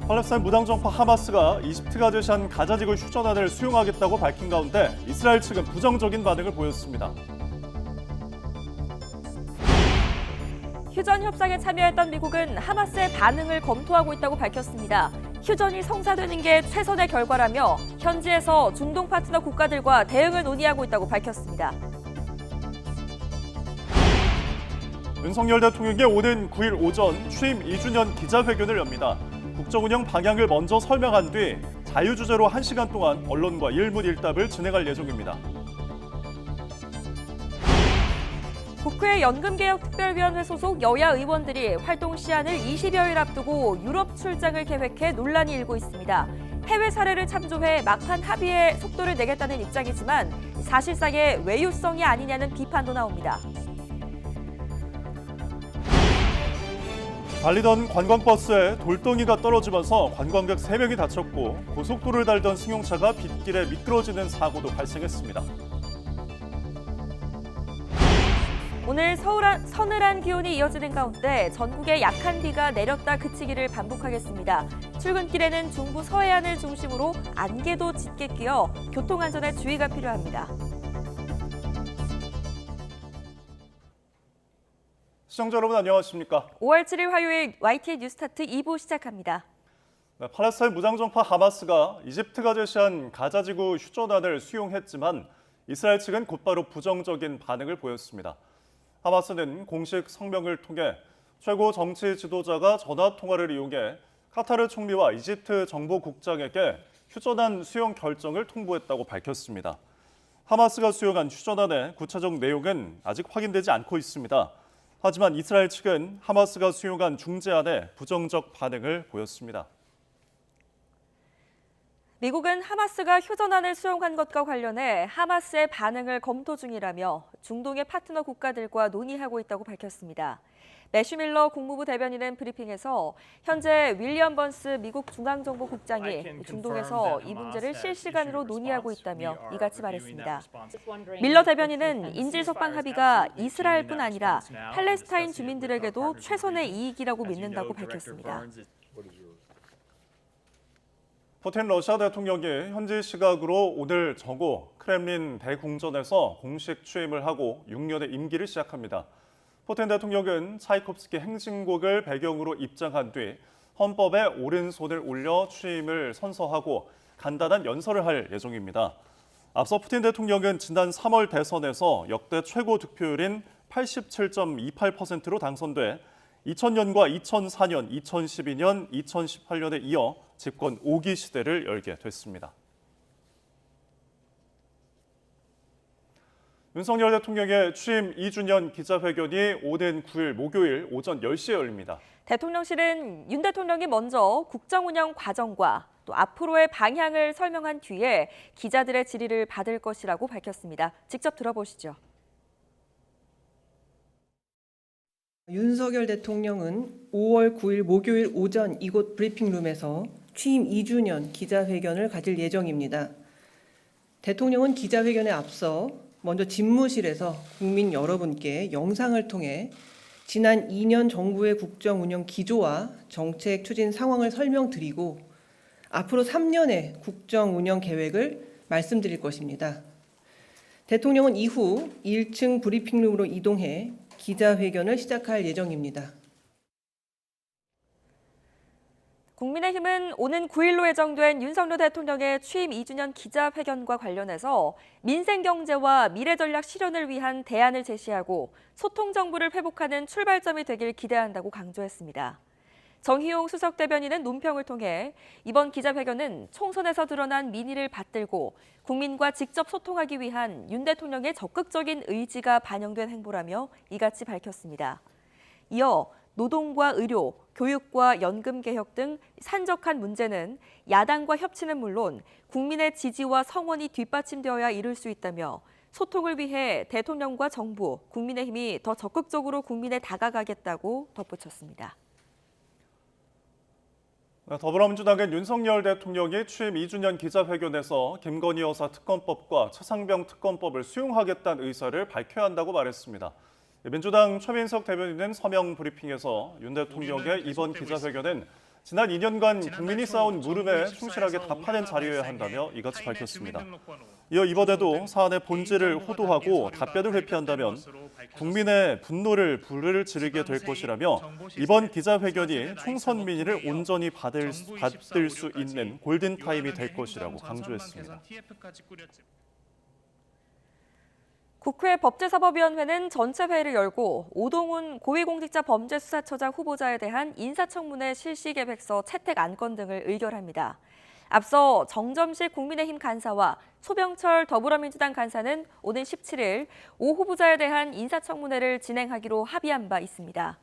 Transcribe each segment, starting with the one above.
팔레스타인 무장정파 하마스가 이집트가 제시한 가자지구 휴전안을 수용하겠다고 밝힌 가운데 이스라엘 측은 부정적인 반응을 보였습니다. 휴전 협상에 참여했던 미국은 하마스의 반응을 검토하고 있다고 밝혔습니다. 휴전이 성사되는 게 최선의 결과라며 현지에서 중동 파트너 국가들과 대응을 논의하고 있다고 밝혔습니다. 윤석열 대통령이 오는 9일 오전 취임 2주년 기자회견을 엽니다. 국정운영 방향을 먼저 설명한 뒤 자유주제로 1시간 동안 언론과 일문일답을 진행할 예정입니다. 국회 연금개혁특별위원회 소속 여야 의원들이 활동 시한을 20여일 앞두고 유럽 출장을 계획해 논란이 일고 있습니다. 해외 사례를 참조해 막판 합의에 속도를 내겠다는 입장이지만 사실상의 외유성이 아니냐는 비판도 나옵니다. 달리던 관광버스에 돌덩이가 떨어지면서 관광객 3명이 다쳤고 고속도로를 달던 승용차가 빗길에 미끄러지는 사고도 발생했습니다. 오늘 서늘한 기온이 이어지는 가운데 전국에 약한 비가 내렸다 그치기를 반복하겠습니다. 출근길에는 중부 서해안을 중심으로 안개도 짙게 끼어 교통안전에 주의가 필요합니다. 시청자 여러분 안녕하십니까? 5월 7일 화요일 YTN 뉴스타트 2부 시작합니다. 팔레스타인 무장정파 하마스가 이집트가 제시한 가자지구 휴전안을 수용했지만 이스라엘 측은 곧바로 부정적인 반응을 보였습니다. 하마스는 공식 성명을 통해 최고 정치 지도자가 전화 통화를 이용해 카타르 총리와 이집트 정보국장에게 휴전안 수용 결정을 통보했다고 밝혔습니다. 하마스가 수용한 휴전안의 구체적 내용은 아직 확인되지 않고 있습니다. 하지만 이스라엘 측은 하마스가 수용한 중재안에 부정적 반응을 보였습니다. 미국은 하마스가 휴전안을 수용한 것과 관련해 하마스의 반응을 검토 중이라며 중동의 파트너 국가들과 논의하고 있다고 밝혔습니다. 매슈 밀러 국무부 대변인은 브리핑에서 현재 윌리엄 번스 미국 중앙정보국장이 중동에서 이 문제를 실시간으로 논의하고 있다며 이같이 말했습니다. 밀러 대변인은 인질석방 합의가 이스라엘뿐 아니라 팔레스타인 주민들에게도 최선의 이익이라고 믿는다고 밝혔습니다. 푸틴 러시아 대통령이 현지 시각으로 오늘 저고 크렘린 대궁전에서 공식 취임을 하고 6년의 임기를 시작합니다. 푸틴 대통령은 차이콥스키 행진곡을 배경으로 입장한 뒤 헌법에 오른손을 올려 취임을 선서하고 간단한 연설을 할 예정입니다. 앞서 푸틴 대통령은 지난 3월 대선에서 역대 최고 득표율인 87.28%로 당선돼 2000년과 2004년, 2012년, 2018년에 이어 집권 5기 시대를 열게 됐습니다. 윤석열 대통령의 취임 2주년 기자회견이 오는 9일 목요일 오전 10시에 열립니다. 대통령실은 윤 대통령이 먼저 국정 운영 과정과 또 앞으로의 방향을 설명한 뒤에 기자들의 질의를 받을 것이라고 밝혔습니다. 직접 들어보시죠. 윤석열 대통령은 5월 9일 목요일 오전 이곳 브리핑룸에서 취임 2주년 기자회견을 가질 예정입니다. 대통령은 기자회견에 앞서 먼저 집무실에서 국민 여러분께 영상을 통해 지난 2년 정부의 국정 운영 기조와 정책 추진 상황을 설명드리고 앞으로 3년의 국정 운영 계획을 말씀드릴 것입니다. 대통령은 이후 1층 브리핑룸으로 이동해 기자회견을 시작할 예정입니다. 국민의힘은 오는 9일로 예정된 윤석열 대통령의 취임 2주년 기자회견과 관련해서 민생 경제와 미래 전략 실현을 위한 대안을 제시하고 소통 정부를 회복하는 출발점이 되길 기대한다고 강조했습니다. 정희용 수석 대변인은 논평을 통해 이번 기자회견은 총선에서 드러난 민의를 받들고 국민과 직접 소통하기 위한 윤 대통령의 적극적인 의지가 반영된 행보라며 이같이 밝혔습니다. 이어 노동과 의료, 교육과 연금 개혁 등 산적한 문제는 야당과 협치는 물론 국민의 지지와 성원이 뒷받침되어야 이룰 수 있다며 소통을 위해 대통령과 정부, 국민의힘이 더 적극적으로 국민에 다가가겠다고 덧붙였습니다. 더불어민주당은 윤석열 대통령이 취임 2주년 기자회견에서 김건희 여사 특검법과 최상병 특검법을 수용하겠다는 의사를 밝혀야 한다고 말했습니다. 민주당 최민석 대변인은 서명 브리핑에서 윤 대통령의 이번 기자회견은 지난 2년간 국민이 쌓아온 물음에 충실하게 답하는 자리여야 한다며 이같이 밝혔습니다. 이어 이번에도 사안의 본질을 호도하고 답변을 회피한다면 국민의 분노를 부르르 지르게 될 것이라며 이번 기자회견이 총선 민의를 온전히 받을 수 있는 골든타임이 될 것이라고 강조했습니다. 국회 법제사법위원회는 전체 회의를 열고 오동훈 고위공직자범죄수사처장 후보자에 대한 인사청문회 실시계획서 채택 안건 등을 의결합니다. 앞서 정점식 국민의힘 간사와 소병철 더불어민주당 간사는 오는 17일 오 후보자에 대한 인사청문회를 진행하기로 합의한 바 있습니다.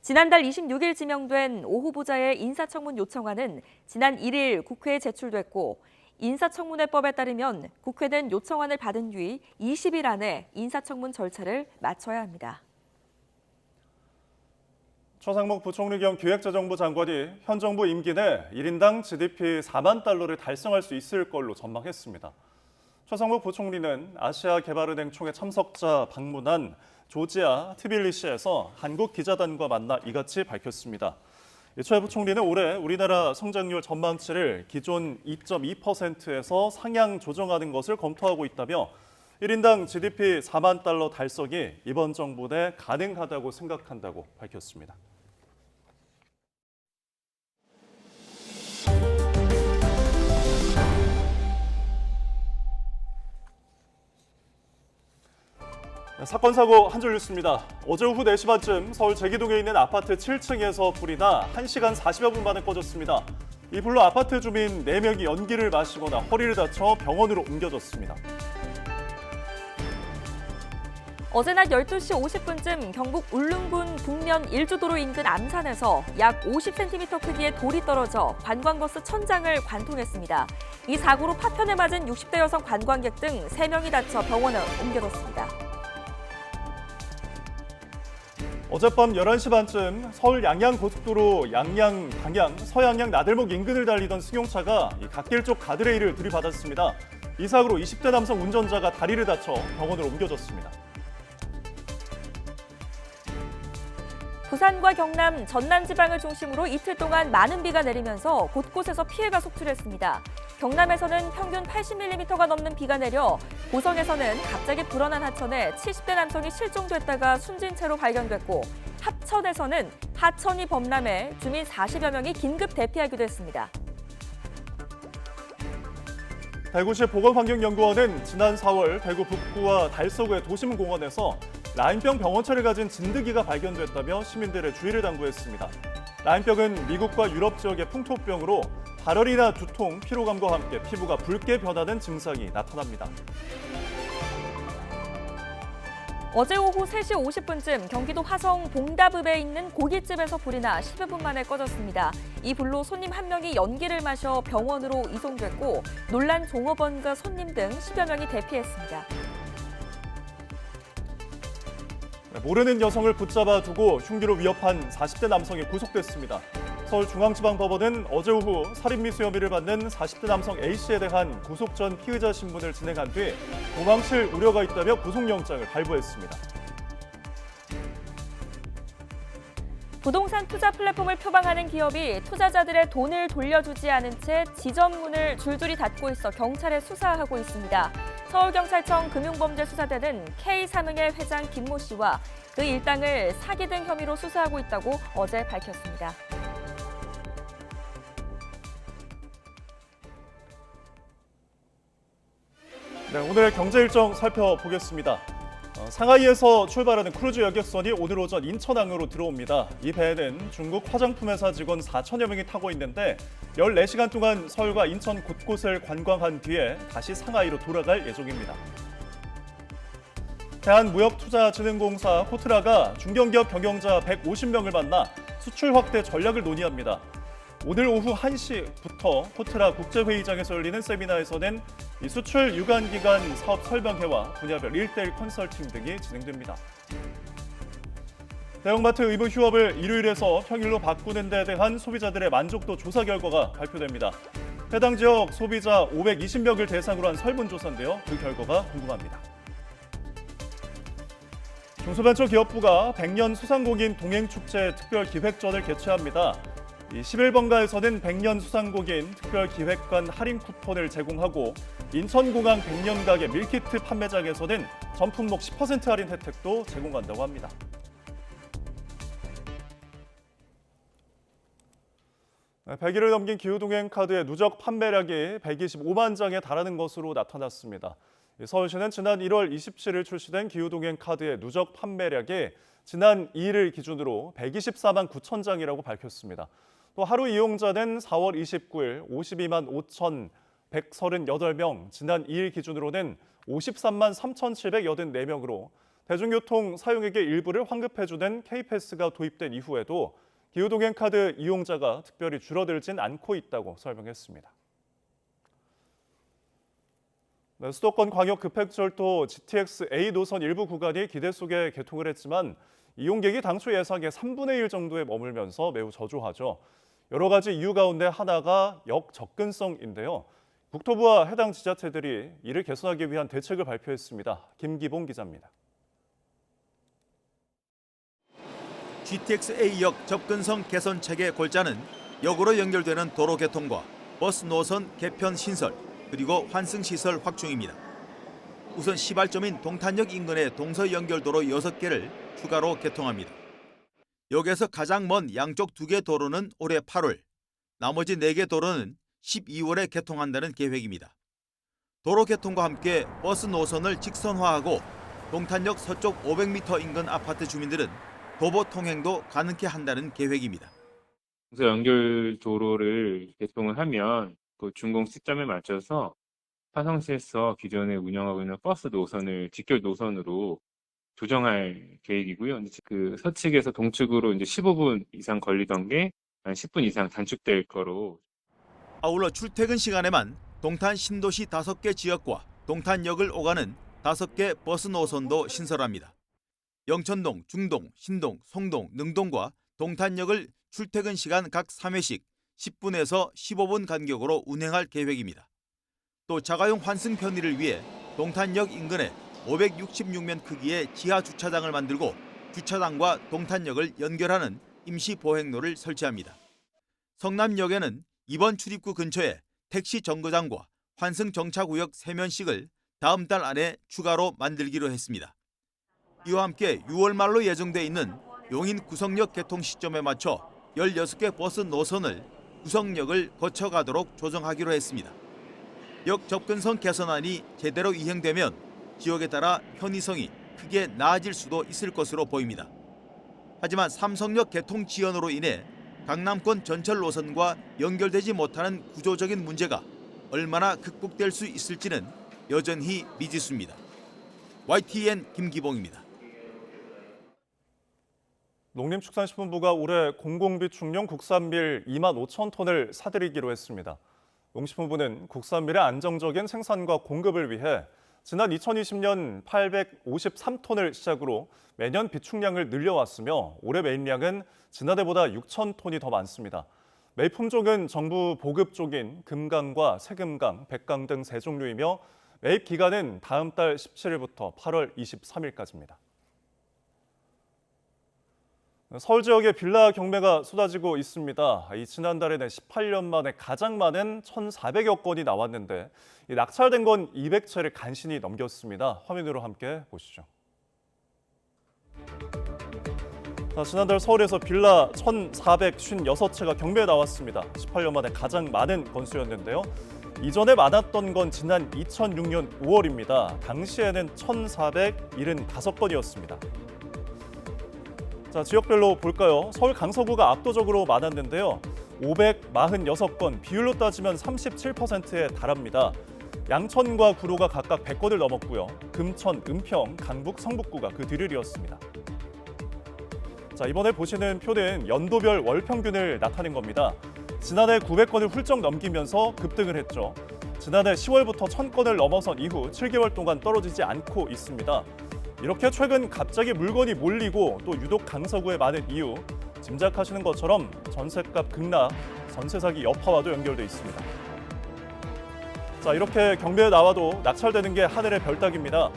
지난달 26일 지명된 오 후보자의 인사청문 요청안은 지난 1일 국회에 제출됐고 인사청문회법에 따르면 국회는 요청안을 받은 뒤 20일 안에 인사청문 절차를 마쳐야 합니다. 최상목 부총리 겸 기획재정부 장관이 현 정부 임기 내 1인당 GDP 4만 달러를 달성할 수 있을 걸로 전망했습니다. 최상목 부총리는 아시아개발은행 총회 참석자 방문한 조지아 트빌리시에서 한국 기자단과 만나 이같이 밝혔습니다. 최 부총리는 올해 우리나라 성장률 전망치를 기존 2.2%에서 상향 조정하는 것을 검토하고 있다며 1인당 GDP 4만 달러 달성이 이번 정부 내 가능하다고 생각한다고 밝혔습니다. 사건 사고 한 줄 뉴스입니다. 어제 오후 4시 반쯤 서울 제기동에 있는 아파트 7층에서 불이 나 1시간 40여 분 만에 꺼졌습니다. 이 불로 아파트 주민 4명이 연기를 마시거나 허리를 다쳐 병원으로 옮겨졌습니다. 어제 낮 12시 50분쯤 경북 울릉군 북면 1주도로 인근 암산에서 약 50cm 크기의 돌이 떨어져 관광버스 천장을 관통했습니다. 이 사고로 파편에 맞은 60대 여성 관광객 등 3명이 다쳐 병원에 옮겨졌습니다. 어젯밤 11시 반쯤 서울 양양고속도로 양양 방향 서양양 나들목 인근을 달리던 승용차가 갓길 쪽 가드레일을 들이받았습니다. 이 사고로 20대 남성 운전자가 다리를 다쳐 병원으로 옮겨졌습니다. 부산과 경남, 전남 지방을 중심으로 이틀 동안 많은 비가 내리면서 곳곳에서 피해가 속출했습니다. 경남에서는 평균 80mm가 넘는 비가 내려 고성에서는 갑자기 불어난 하천에 70대 남성이 실종됐다가 숨진 채로 발견됐고 합천에서는 하천이 범람해 주민 40여 명이 긴급 대피하기도 했습니다. 대구시 보건환경연구원은 지난 4월 대구 북구와 달서구의 도심공원에서 라인병 병원체를 가진 진드기가 발견됐다며 시민들의 주의를 당부했습니다. 라인병은 미국과 유럽 지역의 풍토병으로 발열이나 두통, 피로감과 함께 피부가 붉게 변하는 증상이 나타납니다. 어제 오후 3시 50분쯤 경기도 화성 봉다읍에 있는 고깃집에서 불이 나 10여 분 만에 꺼졌습니다. 이 불로 손님 한 명이 연기를 마셔 병원으로 이송됐고 놀란 종업원과 손님 등 10여 명이 대피했습니다. 모르는 여성을 붙잡아 두고 흉기로 위협한 40대 남성이 구속됐습니다. 서울중앙지방법원은 어제 오후 살인미수 혐의를 받는 40대 남성 A씨에 대한 구속 전 피의자 신문을 진행한 뒤 도망칠 우려가 있다며 구속영장을 발부했습니다. 부동산 투자 플랫폼을 표방하는 기업이 투자자들의 돈을 돌려주지 않은 채 지점문을 줄줄이 닫고 있어 경찰에 수사하고 있습니다. 서울경찰청 금융범죄수사대는 K삼흥의 회장 김모 씨와 그 일당을 사기 등 혐의로 수사하고 있다고 어제 밝혔습니다. 네, 오늘 경제 일정 살펴보겠습니다. 상하이에서 출발하는 크루즈 여객선이 오늘 오전 인천항으로 들어옵니다. 이 배에는 중국 화장품 회사 직원 4천여 명이 타고 있는데 14시간 동안 서울과 인천 곳곳을 관광한 뒤에 다시 상하이로 돌아갈 예정입니다. 대한무역투자진흥공사 코트라가 중견기업 경영자 150명을 만나 수출 확대 전략을 논의합니다. 오늘 오후 1시부터 코트라 국제회의장에서 열리는 세미나에서는 이 수출 유관기관 사업 설명회와 분야별 1:1 컨설팅 등이 진행됩니다. 대형마트 의무 휴업을 일요일에서 평일로 바꾸는 데 대한 소비자들의 만족도 조사 결과가 발표됩니다. 해당 지역 소비자 520명을 대상으로 한 설문조사인데요. 그 결과가 궁금합니다. 중소벤처기업부가 100년 소상공인 동행축제 특별기획전을 개최합니다. 이 11번가에서는 100년 수상곡인 특별기획관 할인 쿠폰을 제공하고 인천공항 100년 가게 밀키트 판매장에서는 전품목 10% 할인 혜택도 제공한다고 합니다. 네, 100일을 넘긴 기후동행 카드의 누적 판매량이 125만 장에 달하는 것으로 나타났습니다. 서울시는 지난 1월 27일 출시된 기후동행 카드의 누적 판매량이 지난 2일을 기준으로 124만 9천 장이라고 밝혔습니다. 또 하루 이용자는 4월 29일 52만 5,138명, 지난 2일 기준으로는 53만 3,784명으로 대중교통 사용액의 일부를 환급해주는 K패스가 도입된 이후에도 기후동행 카드 이용자가 특별히 줄어들진 않고 있다고 설명했습니다. 네, 수도권 광역급행철도 GTX A 노선 일부 구간이 기대 속에 개통을 했지만 이용객이 당초 예상의 3분의 1 정도에 머물면서 매우 저조하죠. 여러 가지 이유 가운데 하나가 역 접근성인데요. 국토부와 해당 지자체들이 이를 개선하기 위한 대책을 발표했습니다. 김기봉 기자입니다. GTX-A역 접근성 개선책의 골자는 역으로 연결되는 도로 개통과 버스 노선 개편 신설, 그리고 환승시설 확충입니다. 우선 시발점인 동탄역 인근의 동서 연결도로 6개를 추가로 개통합니다. 역에서 가장 먼 양쪽 2개 도로는 올해 8월, 나머지 4개 도로는 12월에 개통한다는 계획입니다. 도로 개통과 함께 버스 노선을 직선화하고 동탄역 서쪽 500m 인근 아파트 주민들은 도보 통행도 가능케 한다는 계획입니다. 동서 연결 도로를 개통을 하면 그 준공 시점에 맞춰서 화성시에서 기존에 운영하고 있는 버스 노선을 직결 노선으로 조정할 계획이고요. 그 서측에서 동측으로 이제 15분 이상 걸리던 게 한 10분 이상 단축될 거로. 아울러 출퇴근 시간에만 동탄 신도시 5개 지역과 동탄역을 오가는 5개 버스 노선도 신설합니다. 영천동, 중동, 신동, 송동, 능동과 동탄역을 출퇴근 시간 각 3회씩 10분에서 15분 간격으로 운행할 계획입니다. 또 자가용 환승 편의를 위해 동탄역 인근에 566면 크기의 지하 주차장을 만들고 주차장과 동탄역을 연결하는 임시 보행로를 설치합니다. 성남역에는 이번 출입구 근처에 택시 정거장과 환승 정차구역 3면씩을 다음 달 안에 추가로 만들기로 했습니다. 이와 함께 6월 말로 예정돼 있는 용인 구성역 개통 시점에 맞춰 16개 버스 노선을 구성역을 거쳐가도록 조정하기로 했습니다. 역 접근성 개선안이 제대로 이행되면 지역에 따라 편의성이 크게 나아질 수도 있을 것으로 보입니다. 하지만 삼성역 개통 지연으로 인해 강남권 전철 노선과 연결되지 못하는 구조적인 문제가 얼마나 극복될 수 있을지는 여전히 미지수입니다. YTN 김기봉입니다. 농림축산식품부가 올해 공공비축용 국산밀 2만 5천 톤을 사들이기로 했습니다. 농식품부는 국산밀의 안정적인 생산과 공급을 위해 지난 2020년 853톤을 시작으로 매년 비축량을 늘려왔으며 올해 매입량은 지난해보다 6천 톤이 더 많습니다. 매입 품종은 정부 보급 쪽인 금강과 새금강, 백강 등 3종류이며 매입 기간은 다음 달 17일부터 8월 23일까지입니다. 서울 지역에 빌라 경매가 쏟아지고 있습니다. 지난달에는 18년 만에 가장 많은 1,400여 건이 나왔는데 낙찰된 건 200채를 간신히 넘겼습니다. 화면으로 함께 보시죠. 지난달 서울에서 빌라 1,456채가 경매에 나왔습니다. 18년 만에 가장 많은 건수였는데요. 이전에 많았던 건 지난 2006년 5월입니다. 당시에는 1,475건이었습니다. 지역별로 볼까요? 서울 강서구가 압도적으로 많았는데요. 546건, 비율로 따지면 37%에 달합니다. 양천과 구로가 각각 100건을 넘었고요. 금천, 은평, 강북, 성북구가 그 뒤를 이었습니다. 이번에 보시는 표는 연도별 월 평균을 나타낸 겁니다. 지난해 900건을 훌쩍 넘기면서 급등을 했죠. 지난해 10월부터 1000건을 넘어선 이후 7개월 동안 떨어지지 않고 있습니다. 이렇게 최근 갑자기 물건이 몰리고 또 유독 강서구에 많은 이유, 짐작하시는 것처럼 전셋값 급락, 전세 사기 여파와도 연결돼 있습니다. 이렇게 경매에 나와도 낙찰되는 게 하늘의 별 따기입니다.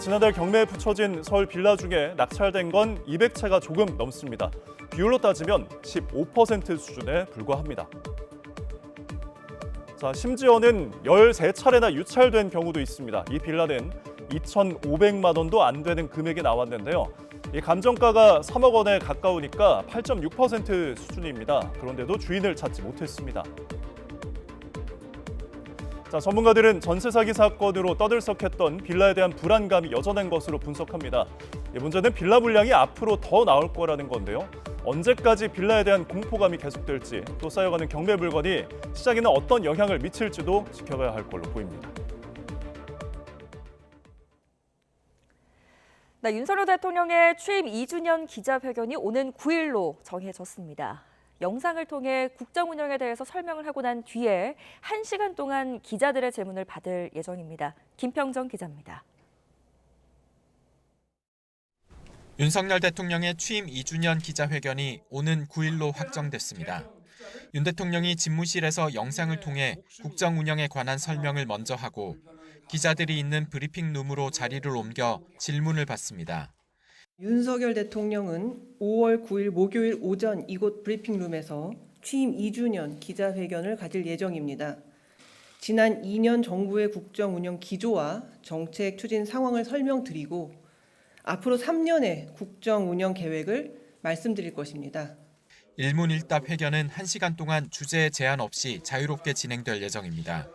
지난달 경매에 붙여진 서울 빌라 중에 낙찰된 건 200채가 조금 넘습니다. 비율로 따지면 15% 수준에 불과합니다. 자, 심지어는 13차례나 유찰된 경우도 있습니다. 이 빌라는 2,500만 원도 안 되는 금액이 나왔는데요. 이 감정가가 3억 원에 가까우니까 8.6% 수준입니다. 그런데도 주인을 찾지 못했습니다. 자, 전문가들은 전세 사기 사건으로 떠들썩했던 빌라에 대한 불안감이 여전한 것으로 분석합니다. 문제는 빌라 물량이 앞으로 더 나올 거라는 건데요. 언제까지 빌라에 대한 공포감이 계속될지, 또 쌓여가는 경매 물건이 시장에는 어떤 영향을 미칠지도 지켜봐야 할 걸로 보입니다. 네, 윤석열 대통령의 취임 2주년 기자회견이 오는 9일로 정해졌습니다. 영상을 통해 국정 운영에 대해서 설명을 하고 난 뒤에 1시간 동안 기자들의 질문을 받을 예정입니다. 김평정 기자입니다. 윤석열 대통령의 취임 2주년 기자회견이 오는 9일로 확정됐습니다. 윤 대통령이 집무실에서 영상을 통해 국정 운영에 관한 설명을 먼저 하고 기자들이 있는 브리핑룸으로 자리를 옮겨 질문을 받습니다. 윤석열 대통령은 5월 9일 목요일 오전 이곳 브리핑룸에서 취임 2주년 기자회견을 가질 예정입니다. 지난 2년 정부의 국정 운영 기조와 정책 추진 상황을 설명드리고 앞으로 3년의 국정 운영 계획을 말씀드릴 것입니다. 일문일답 회견은 1시간 동안 주제 제한 없이 자유롭게 진행될 예정입니다.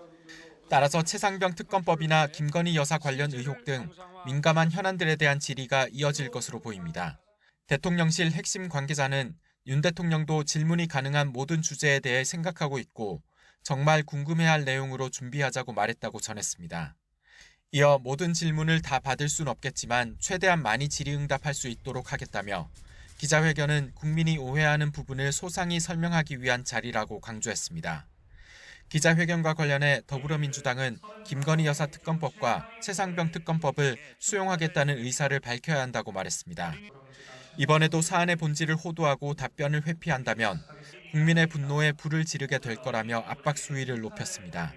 따라서 최상병 특검법이나 김건희 여사 관련 의혹 등 민감한 현안들에 대한 질의가 이어질 것으로 보입니다. 대통령실 핵심 관계자는 윤 대통령도 질문이 가능한 모든 주제에 대해 생각하고 있고 정말 궁금해할 내용으로 준비하자고 말했다고 전했습니다. 이어 모든 질문을 다 받을 순 없겠지만 최대한 많이 질의응답할 수 있도록 하겠다며 기자회견은 국민이 오해하는 부분을 소상히 설명하기 위한 자리라고 강조했습니다. 기자회견과 관련해 더불어민주당은 김건희 여사 특검법과 최상병 특검법을 수용하겠다는 의사를 밝혀야 한다고 말했습니다. 이번에도 사안의 본질을 호도하고 답변을 회피한다면 국민의 분노에 불을 지르게 될 거라며 압박 수위를 높였습니다.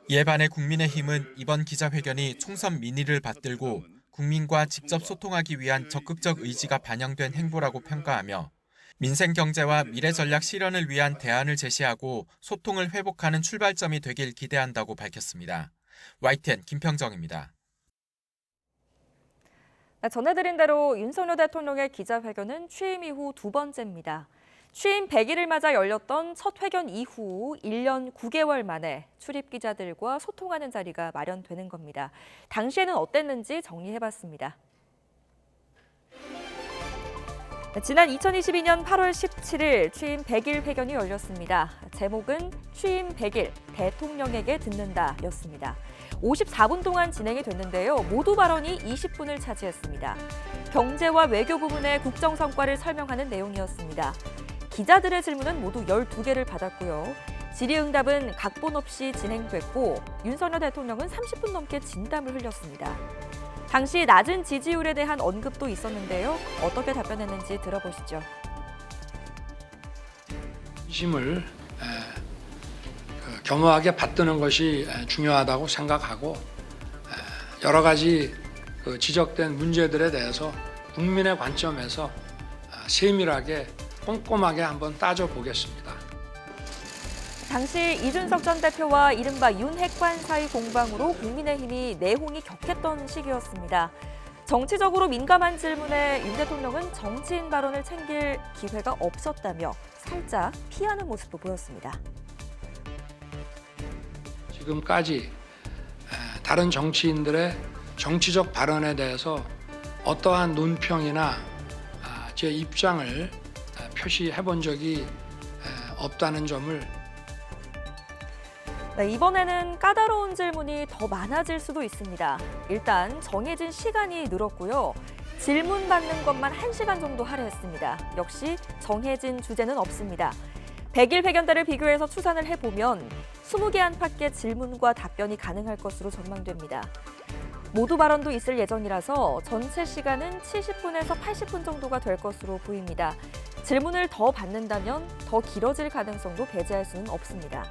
이에 반해 국민의힘은 이번 기자회견이 총선 민의를 받들고 국민과 직접 소통하기 위한 적극적 의지가 반영된 행보라고 평가하며 민생 경제와 미래 전략 실현을 위한 대안을 제시하고 소통을 회복하는 출발점이 되길 기대한다고 밝혔습니다. YTN 김평정입니다. 전해드린 대로 윤석열 대통령의 기자회견은 취임 이후 두 번째입니다. 취임 100일을 맞아 열렸던 첫 회견 이후 1년 9개월 만에 출입 기자들과 소통하는 자리가 마련되는 겁니다. 당시에는 어땠는지 정리해봤습니다. 지난 2022년 8월 17일 취임 100일 회견이 열렸습니다. 제목은 취임 100일 대통령에게 듣는다였습니다. 54분 동안 진행이 됐는데요. 모두 발언이 20분을 차지했습니다. 경제와 외교 부문의 국정 성과를 설명하는 내용이었습니다. 기자들의 질문은 모두 12개를 받았고요. 질의응답은 각본 없이 진행됐고 윤석열 대통령은 30분 넘게 진담을 흘렸습니다. 당시 낮은 지지율에 대한 언급도 있었는데요. 어떻게 답변했는지 들어보시죠. 민심을 겸허하게 받드는 것이 중요하다고 생각하고 여러 가지 지적된 문제들에 대해서 국민의 관점에서 세밀하게 꼼꼼하게 한번 따져보겠습니다. 당시 이준석 전 대표와 이른바 윤핵관 사이 공방으로 국민의힘이 내홍이 격했던 시기였습니다. 정치적으로 민감한 질문에 윤 대통령은 정치인 발언을 챙길 기회가 없었다며 살짝 피하는 모습도 보였습니다. 지금까지 다른 정치인들의 정치적 발언에 대해서 어떠한 논평이나 제 입장을 표시해 본 적이 없다는 점을 이번에는 까다로운 질문이 더 많아질 수도 있습니다. 일단 정해진 시간이 늘었고요. 질문 받는 것만 1시간 정도 할애했습니다. 역시 정해진 주제는 없습니다. 100일 회견대를 비교해서 추산을 해보면 20개 안팎의 질문과 답변이 가능할 것으로 전망됩니다. 모두 발언도 있을 예정이라서 전체 시간은 70분에서 80분 정도가 될 것으로 보입니다. 질문을 더 받는다면 더 길어질 가능성도 배제할 수는 없습니다.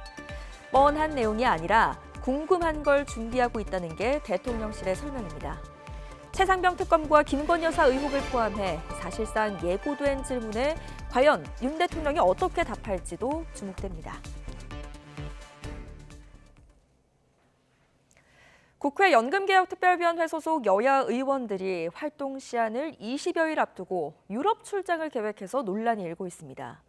뻔한 내용이 아니라 궁금한 걸 준비하고 있다는 게 대통령실의 설명입니다. 최상병 특검과 김건희 여사 의혹을 포함해 사실상 예고된 질문에 과연 윤 대통령이 어떻게 답할지도 주목됩니다. 국회 연금개혁특별위원회 소속 여야 의원들이 활동 시한을 20여일 앞두고 유럽 출장을 계획해서 논란이 일고 있습니다.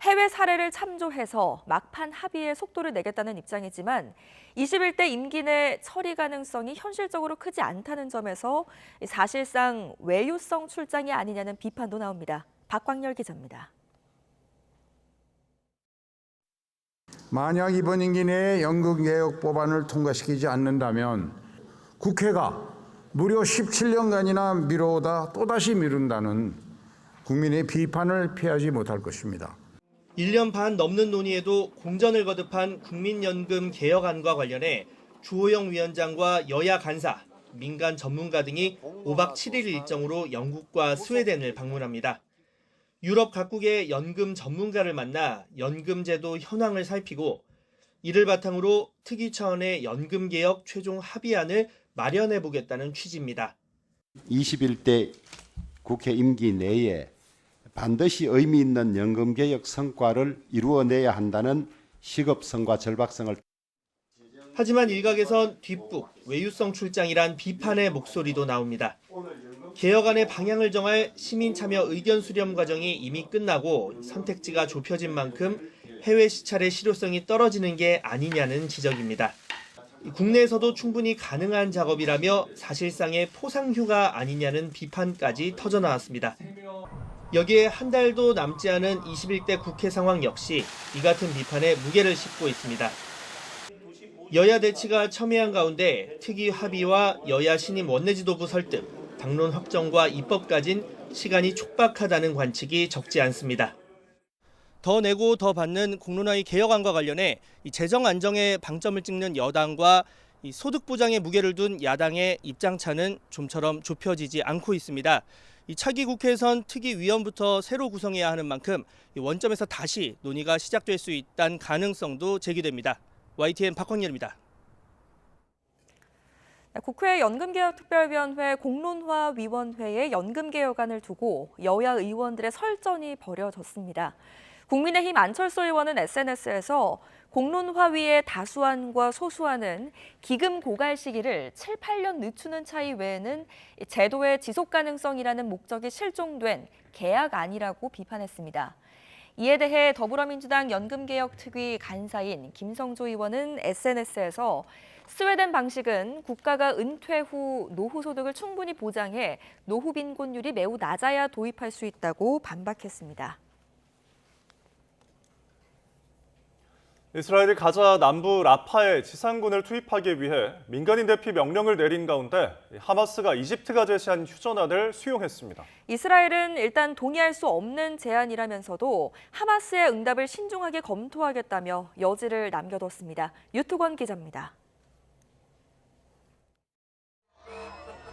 해외 사례를 참조해서 막판 합의에 속도를 내겠다는 입장이지만 21대 임기 내 처리 가능성이 현실적으로 크지 않다는 점에서 사실상 외유성 출장이 아니냐는 비판도 나옵니다. 박광열 기자입니다. 만약 이번 임기 내에 연금개혁 법안을 통과시키지 않는다면 국회가 무려 17년간이나 미뤄오다 또다시 미룬다는 국민의 비판을 피하지 못할 것입니다. 1년 반 넘는 논의에도 공전을 거듭한 국민연금 개혁안과 관련해 주호영 위원장과 여야 간사, 민간 전문가 등이 5박 7일 일정으로 영국과 스웨덴을 방문합니다. 유럽 각국의 연금 전문가를 만나 연금제도 현황을 살피고 이를 바탕으로 특위 차원의 연금개혁 최종 합의안을 마련해보겠다는 취지입니다. 21대 국회 임기 내에 반드시 의미 있는 연금개혁 성과를 이루어내야 한다는 시급성과 절박성을. 하지만 일각에선 뒷북, 외유성 출장이란 비판의 목소리도 나옵니다. 개혁안의 방향을 정할 시민 참여 의견 수렴 과정이 이미 끝나고 선택지가 좁혀진 만큼 해외 시찰의 실효성이 떨어지는 게 아니냐는 지적입니다. 국내에서도 충분히 가능한 작업이라며 사실상의 포상휴가 아니냐는 비판까지 터져나왔습니다. 여기에 한 달도 남지 않은 21대 국회 상황 역시 이 같은 비판에 무게를 싣고 있습니다. 여야 대치가 첨예한 가운데 특위 합의와 여야 신임 원내지도부 설득, 당론 확정과 입법까진 시간이 촉박하다는 관측이 적지 않습니다. 더 내고 더 받는 공론화의 개혁안과 관련해 이 재정 안정에 방점을 찍는 여당과 이 소득 보장에 무게를 둔 야당의 입장차는 좀처럼 좁혀지지 않고 있습니다. 이 차기 국회에선 특위위원부터 새로 구성해야 하는 만큼 이 원점에서 다시 논의가 시작될 수 있다는 가능성도 제기됩니다. YTN 박광열입니다. 국회 연금개혁특별위원회 공론화위원회의 연금개혁안을 두고 여야 의원들의 설전이 벌여졌습니다. 국민의힘 안철수 의원은 SNS에서 공론화위의 다수안과 소수안은 기금 고갈 시기를 7, 8년 늦추는 차이 외에는 제도의 지속 가능성이라는 목적이 실종된 계약안이라고 비판했습니다. 이에 대해 더불어민주당 연금개혁특위 간사인 김성조 의원은 SNS에서 스웨덴 방식은 국가가 은퇴 후 노후 소득을 충분히 보장해 노후 빈곤율이 매우 낮아야 도입할 수 있다고 반박했습니다. 이스라엘이 가자 남부 라파에 지상군을 투입하기 위해 민간인 대피 명령을 내린 가운데 하마스가 이집트가 제시한 휴전안을 수용했습니다. 이스라엘은 일단 동의할 수 없는 제안이라면서도 하마스의 응답을 신중하게 검토하겠다며 여지를 남겨뒀습니다. 유투권 기자입니다.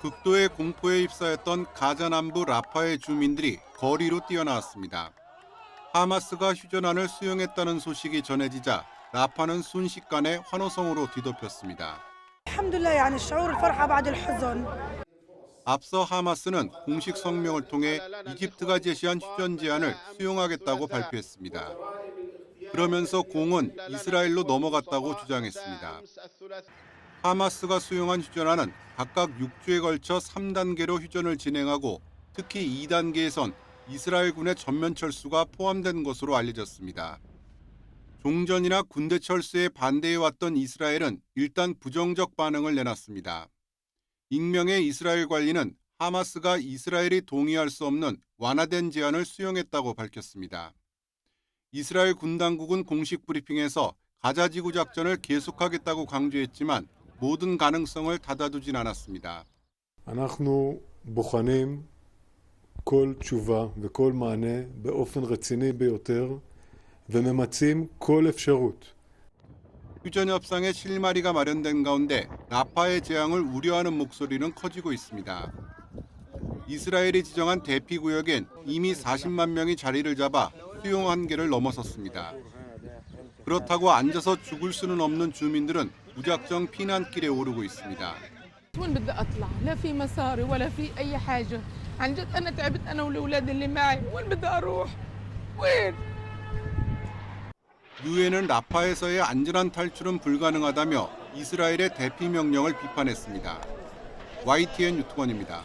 극도의 공포에 휩싸였던 가자 남부 라파의 주민들이 거리로 뛰어나왔습니다. 하마스가 휴전안을 수용했다는 소식이 전해지자 라파는 순식간에 환호성으로 뒤덮였습니다. 앞서 하마스는 공식 성명을 통해 이집트가 제시한 휴전 제안을 수용하겠다고 발표했습니다. 그러면서 공은 이스라엘로 넘어갔다고 주장했습니다. 하마스가 수용한 휴전안은 각각 6주에 걸쳐 3단계로 휴전을 진행하고 특히 2단계에선 이스라엘군의 전면 철수가 포함된 것으로 알려졌습니다. 종전이나 군대 철수에 반대해왔던 이스라엘은 일단 부정적 반응을 내놨습니다. 익명의 이스라엘 관리는 하마스가 이스라엘이 동의할 수 없는 완화된 제안을 수용했다고 밝혔습니다. 이스라엘 군 당국은 공식 브리핑에서 가자 지구 작전을 계속하겠다고 강조했지만 모든 가능성을 닫아두진 않았습니다. אנחנו בוחנים כל תשובה וכל מענה באופן רציני ביותר וממצים כל אפשרות. 휴전 협상의 실마리가 마련된 가운데 라파의 재앙을 우려하는 목소리는 커지고 있습니다. 이스라엘이 지정한 대피 구역엔 이미 40만 명이 자리를 잡아 수용 한계를 넘어섰습니다. 그렇다고 앉아서 죽을 수는 없는 주민들은 무작정 피난길에 오르고 있습니다. وين بدي اطلع؟ لا في مصاري ولا في اي حاجه. عن جد انا تعبت انا والاولاد اللي معي. وين بدي اروح؟ وين؟ 유엔은 라파에서의 안전한 탈출은 불가능하다며 이스라엘의 대피 명령을 비판했습니다. YTN 유튜버입니다.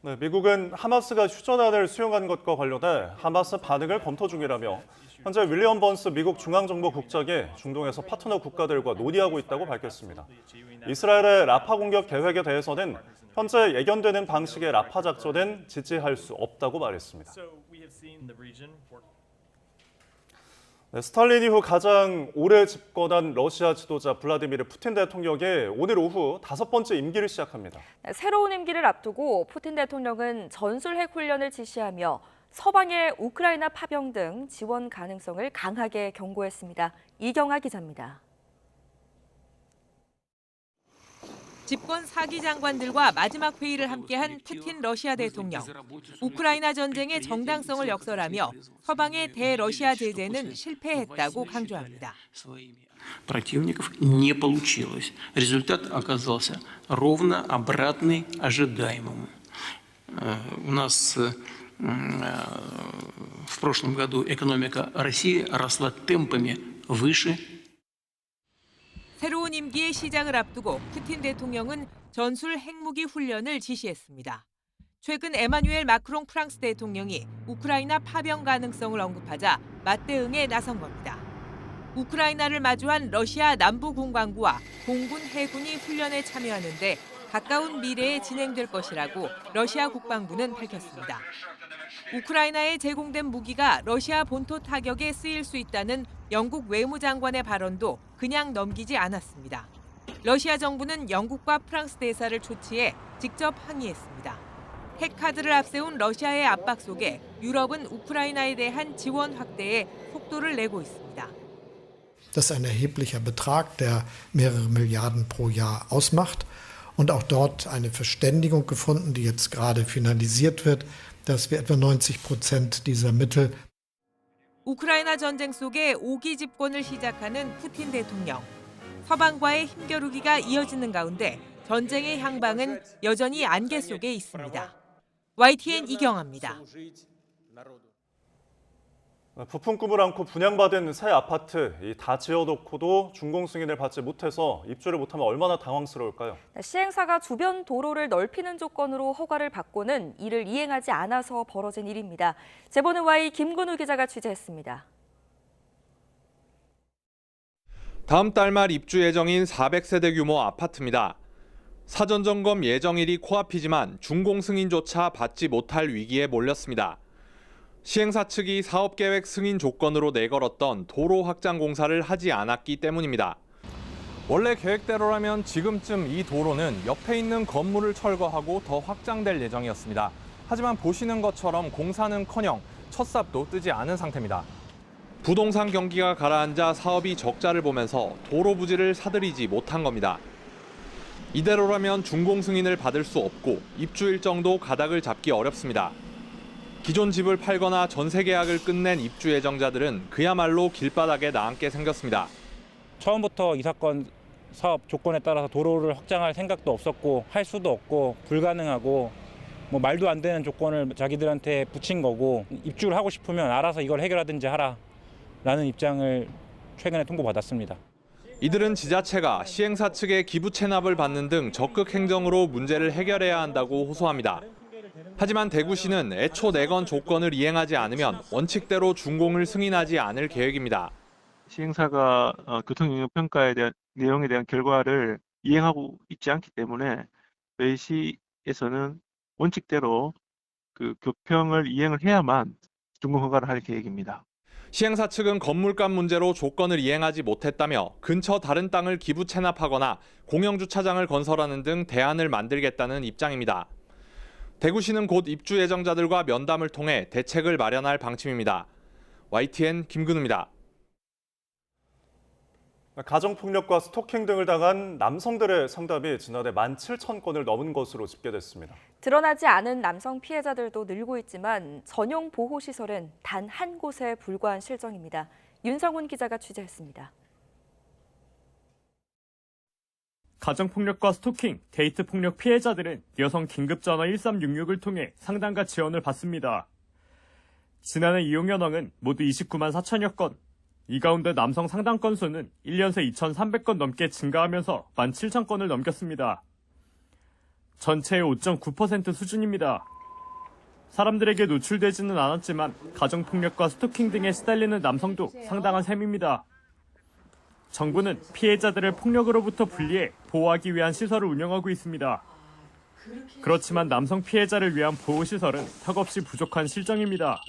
네, 미국은 하마스가 휴전안을 수용한 것과 관련해 하마스 반응을 검토 중이라며 현재 윌리엄 번스 미국 중앙정보국장이 중동에서 파트너 국가들과 논의하고 있다고 밝혔습니다. 이스라엘의 라파 공격 계획에 대해서는 현재 예견되는 방식의 라파 작전은 지지할 수 없다고 말했습니다. 네, 스탈린 이후 가장 오래 집권한 러시아 지도자 블라디미르 푸틴 대통령이 오늘 오후 5번째 임기를 시작합니다. 새로운 임기를 앞두고 푸틴 대통령은 전술핵 훈련을 지시하며 서방의 우크라이나 파병 등 지원 가능성을 강하게 경고했습니다. 이경아 기자입니다. 집권 4기 장관들과 마지막 회의를 함께한 푸틴 러시아 대통령. 우크라이나 전쟁의 정당성을 역설하며 서방의 대러시아 제재는 실패했다고 강조합니다. Противников не получилось. Результат оказался ровно обратный ожидаемому. У нас в прошлом году экономика России росла темпами выше. 새로운 임기의 시작을 앞두고 푸틴 대통령은 전술 핵무기 훈련을 지시했습니다. 최근 에마뉴엘 마크롱 프랑스 대통령이 우크라이나 파병 가능성을 언급하자 맞대응에 나선 겁니다. 우크라이나를 마주한 러시아 남부 군광구와 공군 해군이 훈련에 참여하는데 가까운 미래에 진행될 것이라고 러시아 국방부는 밝혔습니다. 우크라이나에 제공된 무기가 러시아 본토 타격에 쓰일 수 있다는 영국 외무장관의 발언도 그냥 넘기지 않았습니다. 러시아 정부는 영국과 프랑스 대사를 초치해 직접 항의했습니다. 핵카드를 앞세운 러시아의 압박 속에 유럽은 우크라이나에 대한 지원 확대에 속도를 내고 있습니다. Das ist ein erheblicher Betrag, der mehrere Milliarden pro Jahr ausmacht. Und auch dort eine Verständigung gefunden, die jetzt gerade finalisiert wird, dass wir etwa 90% dieser Mittel. 우크라이나 전쟁 속에 5기 집권을 시작하는 푸틴 대통령. 서방과의 힘겨루기가 이어지는 가운데 전쟁의 향방은 여전히 안개 속에 있습니다. YTN 이경아입니다. 부푼 꿈을 안고 분양받은 새 아파트 다 지어놓고도 준공 승인을 받지 못해서 입주를 못하면 얼마나 당황스러울까요? 시행사가 주변 도로를 넓히는 조건으로 허가를 받고는 이를 이행하지 않아서 벌어진 일입니다. 제보는 Y 김근우 기자가 취재했습니다. 다음 달 말 입주 예정인 400세대 규모 아파트입니다. 사전 점검 예정일이 코앞이지만 준공 승인조차 받지 못할 위기에 몰렸습니다. 시행사 측이 사업계획 승인 조건으로 내걸었던 도로 확장 공사를 하지 않았기 때문입니다. 원래 계획대로라면 지금쯤 이 도로는 옆에 있는 건물을 철거하고 더 확장될 예정이었습니다. 하지만 보시는 것처럼 공사는커녕 첫 삽도 뜨지 않은 상태입니다. 부동산 경기가 가라앉아 사업이 적자를 보면서 도로 부지를 사들이지 못한 겁니다. 이대로라면 준공 승인을 받을 수 없고 입주 일정도 가닥을 잡기 어렵습니다. 기존 집을 팔거나 전세 계약을 끝낸 입주 예정자들은 그야말로 길바닥에 나앉게 생겼습니다. 처음부터 이 사건 사업 조건에 따라서 도로를 확장할 생각도 없었고 할 수도 없고 불가능하고 말도 안 되는 조건을 자기들한테 붙인 거고 입주를 하고 싶으면 알아서 이걸 해결하든지 하라라는 입장을 최근에 통보받았습니다. 이들은 지자체가 시행사 측의 기부 체납을 받는 등 적극 행정으로 문제를 해결해야 한다고 호소합니다. 하지만 대구시는 애초 내건 조건을 이행하지 않으면 원칙대로 준공을 승인하지 않을 계획입니다. 시행사가 교통영향평가에 대한 내용에 대한 결과를 이행하고 있지 않기 때문에 저희 시에서는 원칙대로 그 교평을 이행을 해야만 준공 허가를 할 계획입니다. 시행사 측은 건물값 문제로 조건을 이행하지 못했다며 근처 다른 땅을 기부 체납하거나 공영주차장을 건설하는 등 대안을 만들겠다는 입장입니다. 대구시는 곧 입주 예정자들과 면담을 통해 대책을 마련할 방침입니다. YTN 김근우입니다. 가정폭력과 스토킹 등을 당한 남성들의 상담이 지난해 17,000건을 넘은 것으로 집계됐습니다. 드러나지 않은 남성 피해자들도 늘고 있지만 전용 보호시설은 단 한 곳에 불과한 실정입니다. 윤성훈 기자가 취재했습니다. 가정폭력과 스토킹, 데이트폭력 피해자들은 여성 긴급전화 1366을 통해 상담과 지원을 받습니다. 지난해 이용 현황은 모두 29만 4천여 건. 이 가운데 남성 상담 건수는 1년 새 2,300건 넘게 증가하면서 17,000건을 넘겼습니다. 전체의 5.9% 수준입니다. 사람들에게 노출되지는 않았지만 가정폭력과 스토킹 등에 시달리는 남성도 상당한 셈입니다. 정부는 피해자들을 폭력으로부터 분리해 보호하기 위한 시설을 운영하고 있습니다. 그렇지만 남성 피해자를 위한 보호시설은 턱없이 부족한 실정입니다.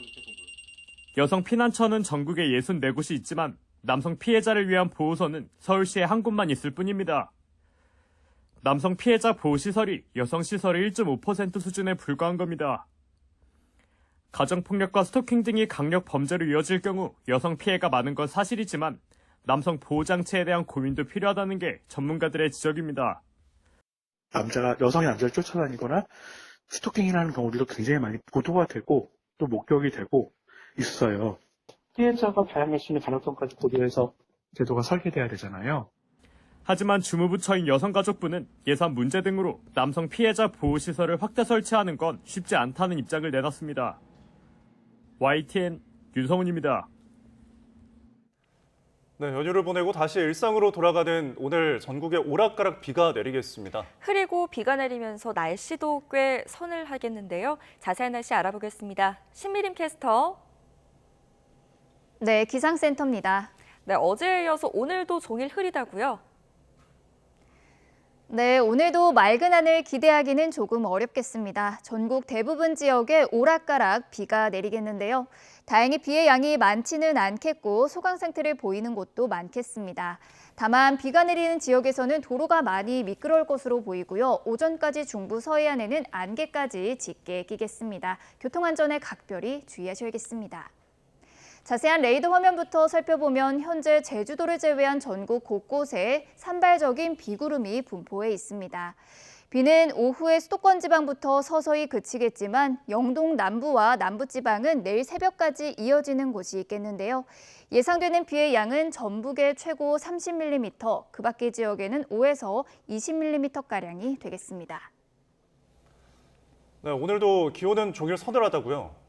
여성 피난처는 전국에 64곳이 있지만 남성 피해자를 위한 보호소는 서울시에 한 곳만 있을 뿐입니다. 남성 피해자 보호시설이 여성 시설의 1.5% 수준에 불과한 겁니다. 가정폭력과 스토킹 등이 강력 범죄로 이어질 경우 여성 피해가 많은 건 사실이지만 남성 보호장치에 대한 고민도 필요하다는 게 전문가들의 지적입니다. 여성이 남자를 쫓아다니거나 스토킹이라는 경우들도 굉장히 많이 보도가 되고 또 목격이 되고 있어요. 피해자가 다양할 수 있는 가능성까지 고려해서 제도가 설계돼야 되잖아요. 하지만 주무부처인 여성가족부는 예산 문제 등으로 남성 피해자 보호시설을 확대 설치하는 건 쉽지 않다는 입장을 내놨습니다. YTN 윤성훈입니다. 네, 연휴를 보내고 다시 일상으로 돌아가는 오늘 전국에 오락가락 비가 내리겠습니다. 흐리고 비가 내리면서 날씨도 꽤 서늘하겠는데요. 자세한 날씨 알아보겠습니다. 신미림 캐스터. 네, 기상센터입니다. 네, 어제에 이어서 오늘도 종일 흐리다고요? 네, 오늘도 맑은 하늘 기대하기는 조금 어렵겠습니다. 전국 대부분 지역에 오락가락 비가 내리겠는데요. 다행히 비의 양이 많지는 않겠고 소강 상태를 보이는 곳도 많겠습니다. 다만 비가 내리는 지역에서는 도로가 많이 미끄러울 것으로 보이고요. 오전까지 중부 서해안에는 안개까지 짙게 끼겠습니다. 교통안전에 각별히 주의하셔야겠습니다. 자세한 레이더 화면부터 살펴보면 현재 제주도를 제외한 전국 곳곳에 산발적인 비구름이 분포해 있습니다. 비는 오후에 수도권 지방부터 서서히 그치겠지만 영동 남부와 남부지방은 내일 새벽까지 이어지는 곳이 있겠는데요. 예상되는 비의 양은 전북의 최고 30mm, 그 밖의 지역에는 5에서 20mm가량이 되겠습니다. 네, 오늘도 기온은 종일 서늘하다고요?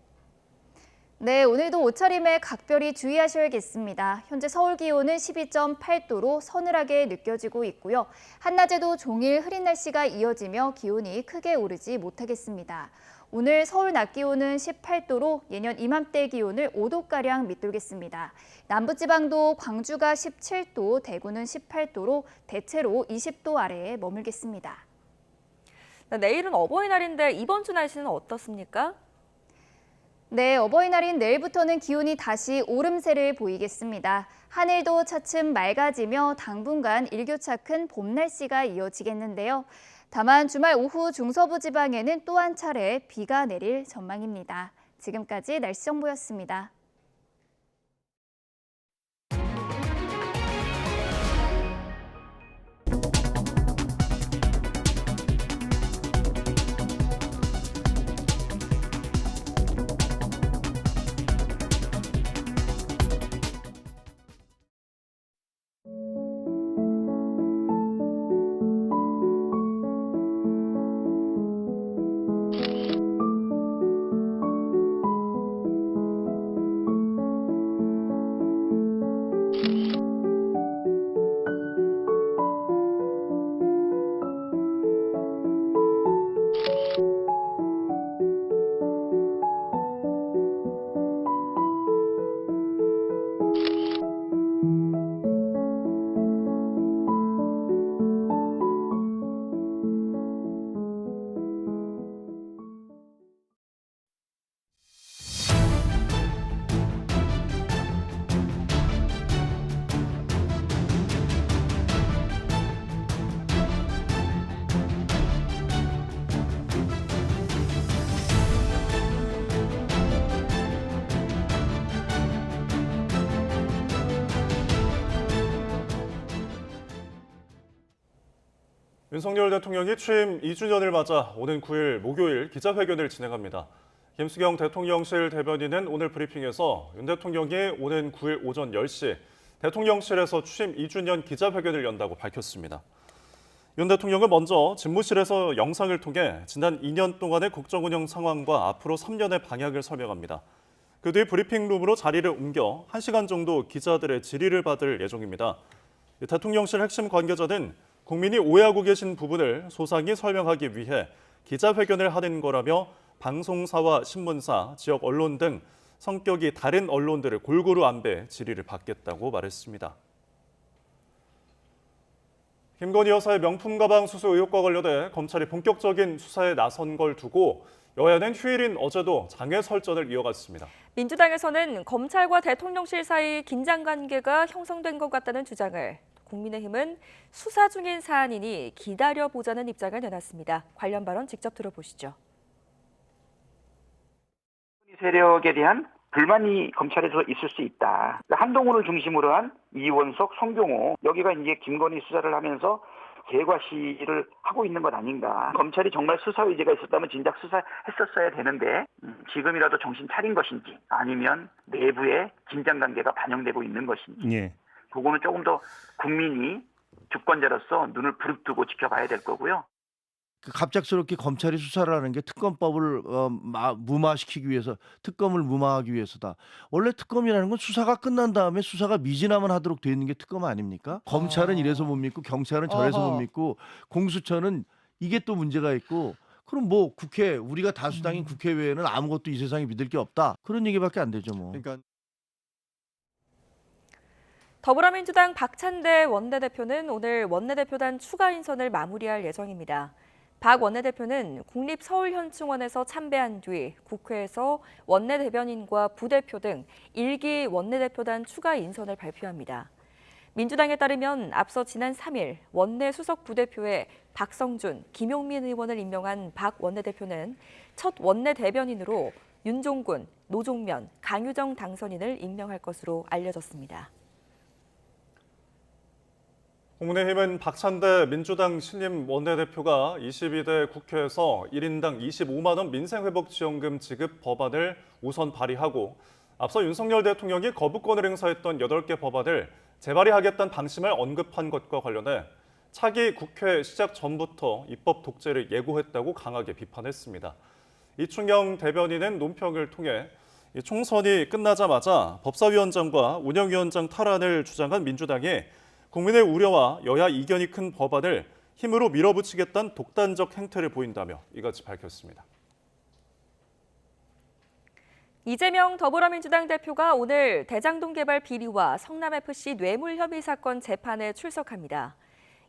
네, 오늘도 옷차림에 각별히 주의하셔야겠습니다. 현재 서울 기온은 12.8도로 서늘하게 느껴지고 있고요. 한낮에도 종일 흐린 날씨가 이어지며 기온이 크게 오르지 못하겠습니다. 오늘 서울 낮 기온은 18도로 예년 이맘때 기온을 5도가량 밑돌겠습니다. 남부지방도 광주가 17도, 대구는 18도로 대체로 20도 아래에 머물겠습니다. 네, 내일은 어버이날인데 이번 주 날씨는 어떻습니까? 네, 어버이날인 내일부터는 기온이 다시 오름세를 보이겠습니다. 하늘도 차츰 맑아지며 당분간 일교차 큰 봄 날씨가 이어지겠는데요. 다만 주말 오후 중서부 지방에는 또 한 차례 비가 내릴 전망입니다. 지금까지 날씨 정보였습니다. 윤석열 대통령이 취임 2주년을 맞아 오는 9일 목요일 기자회견을 진행합니다. 김수경 대통령실 대변인은 오늘 브리핑에서 윤 대통령이 오는 9일 오전 10시 대통령실에서 취임 2주년 기자회견을 연다고 밝혔습니다. 윤 대통령은 먼저 집무실에서 영상을 통해 지난 2년 동안의 국정 운영 상황과 앞으로 3년의 방향을 설명합니다. 그 뒤 브리핑룸으로 자리를 옮겨 1시간 정도 기자들의 질의를 받을 예정입니다. 대통령실 핵심 관계자는 국민이 오해하고 계신 부분을 소상히 설명하기 위해 기자회견을 하는 거라며 방송사와 신문사, 지역 언론 등 성격이 다른 언론들을 골고루 안배 질의를 받겠다고 말했습니다. 김건희 여사의 명품 가방 수수 의혹과 관련해 검찰이 본격적인 수사에 나선 걸 두고 여야는 휴일인 어제도 장외 설전을 이어갔습니다. 민주당에서는 검찰과 대통령실 사이 긴장 관계가 형성된 것 같다는 주장을, 국민의힘은 수사 중인 사안이니 기다려보자는 입장을 내놨습니다. 관련 발언 직접 들어보시죠. 세력에 대한 불만이 검찰에서 있을 수 있다. 한동훈을 중심으로 한 이원석, 송경호, 여기가 이제 김건희 수사를 하면서 개과시를 하고 있는 것 아닌가. 검찰이 정말 수사 의지가 있었다면 진작 수사했었어야 되는데 지금이라도 정신 차린 것인지 아니면 내부에 긴장 관계가 반영되고 있는 것인지 그거는 조금 더 국민이 주권자로서 눈을 부릅뜨고 지켜봐야 될 거고요. 갑작스럽게 검찰이 수사를 하는 게 특검법을 무마시키기 위해서, 특검을 무마하기 위해서다. 원래 특검이라는 건 수사가 끝난 다음에 수사가 미진하면 하도록 돼 있는 게 특검 아닙니까? 검찰은 이래서 못 믿고 경찰은 저래서 못 믿고 공수처는 이게 또 문제가 있고, 그럼 뭐 국회, 우리가 다수당인 국회 외에는 아무것도 이 세상에 믿을 게 없다. 그런 얘기밖에 안 되죠 뭐. 그러니까 더불어민주당 박찬대 원내대표는 오늘 원내대표단 추가 인선을 마무리할 예정입니다. 박 원내대표는 국립서울현충원에서 참배한 뒤 국회에서 원내대변인과 부대표 등 1기 원내대표단 추가 인선을 발표합니다. 민주당에 따르면 앞서 지난 3일 원내 수석 부대표에 박성준, 김용민 의원을 임명한 박 원내대표는 첫 원내대변인으로 윤종군, 노종면, 강유정 당선인을 임명할 것으로 알려졌습니다. 국민의힘은 박찬대 민주당 신임 원내대표가 22대 국회에서 1인당 25만 원 민생회복지원금 지급 법안을 우선 발의하고 앞서 윤석열 대통령이 거부권을 행사했던 8개 법안을 재발의하겠다는 방침을 언급한 것과 관련해 차기 국회 시작 전부터 입법 독재를 예고했다고 강하게 비판했습니다. 이충영 대변인은 논평을 통해 총선이 끝나자마자 법사위원장과 운영위원장 탈환을 주장한 민주당이 국민의 우려와 여야 이견이 큰 법안을 힘으로 밀어붙이겠다는 독단적 행태를 보인다며 이같이 밝혔습니다. 이재명 더불어민주당 대표가 오늘 대장동 개발 비리와 성남FC 뇌물 혐의 사건 재판에 출석합니다.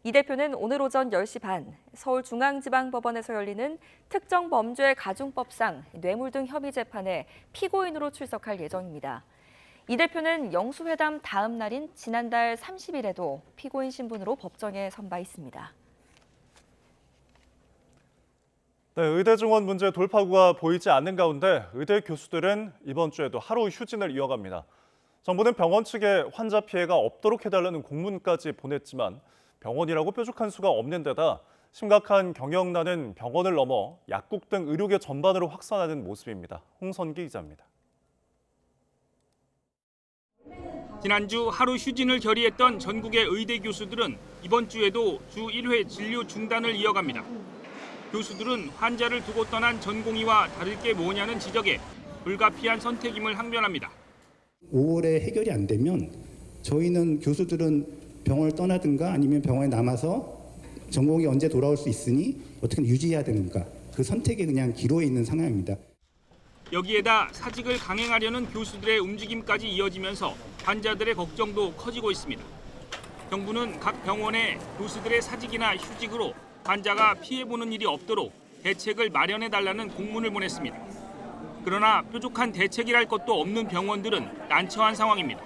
이 대표는 오늘 오전 10시 반 서울중앙지방법원에서 열리는 특정범죄가중법상 뇌물 등 혐의 재판에 피고인으로 출석할 예정입니다. 이 대표는 영수회담 다음 날인 지난달 30일에도 피고인 신분으로 법정에 선 바 있습니다. 네, 의대 증원 문제 돌파구가 보이지 않는 가운데 의대 교수들은 이번 주에도 하루 휴진을 이어갑니다. 정부는 병원 측에 환자 피해가 없도록 해달라는 공문까지 보냈지만 병원이라고 뾰족한 수가 없는 데다 심각한 경영난은 병원을 넘어 약국 등 의료계 전반으로 확산하는 모습입니다. 홍선기 기자입니다. 지난주 하루 휴진을 결의했던 전국의 의대 교수들은 이번 주에도 주 1회 진료 중단을 이어갑니다. 교수들은 환자를 두고 떠난 전공의와 다를 게 뭐냐는 지적에 불가피한 선택임을 항변합니다. 5월에 해결이 안 되면 저희는 교수들은 병원을 떠나든가 아니면 병원에 남아서 전공이 언제 돌아올 수 있으니 어떻게 유지해야 되는가. 그 선택에 그냥 기로에 있는 상황입니다. 여기에다 사직을 강행하려는 교수들의 움직임까지 이어지면서 환자들의 걱정도 커지고 있습니다. 정부는 각 병원에 교수들의 사직이나 휴직으로 환자가 피해보는 일이 없도록 대책을 마련해달라는 공문을 보냈습니다. 그러나 뾰족한 대책이랄 것도 없는 병원들은 난처한 상황입니다.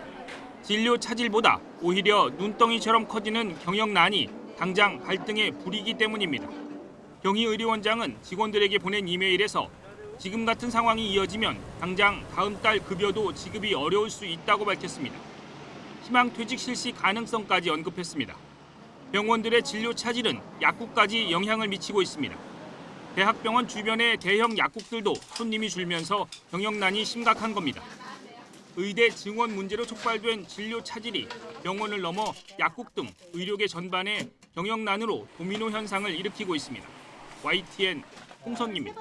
진료 차질보다 오히려 눈덩이처럼 커지는 경영난이 당장 발등에 불이기 때문입니다. 경희의료원장은 직원들에게 보낸 이메일에서 지금 같은 상황이 이어지면 당장 다음 달 급여도 지급이 어려울 수 있다고 밝혔습니다. 희망퇴직 실시 가능성까지 언급했습니다. 병원들의 진료 차질은 약국까지 영향을 미치고 있습니다. 대학병원 주변의 대형 약국들도 손님이 줄면서 경영난이 심각한 겁니다. 의대 증원 문제로 촉발된 진료 차질이 병원을 넘어 약국 등 의료계 전반에 경영난으로 도미노 현상을 일으키고 있습니다. YTN 홍선기입니다.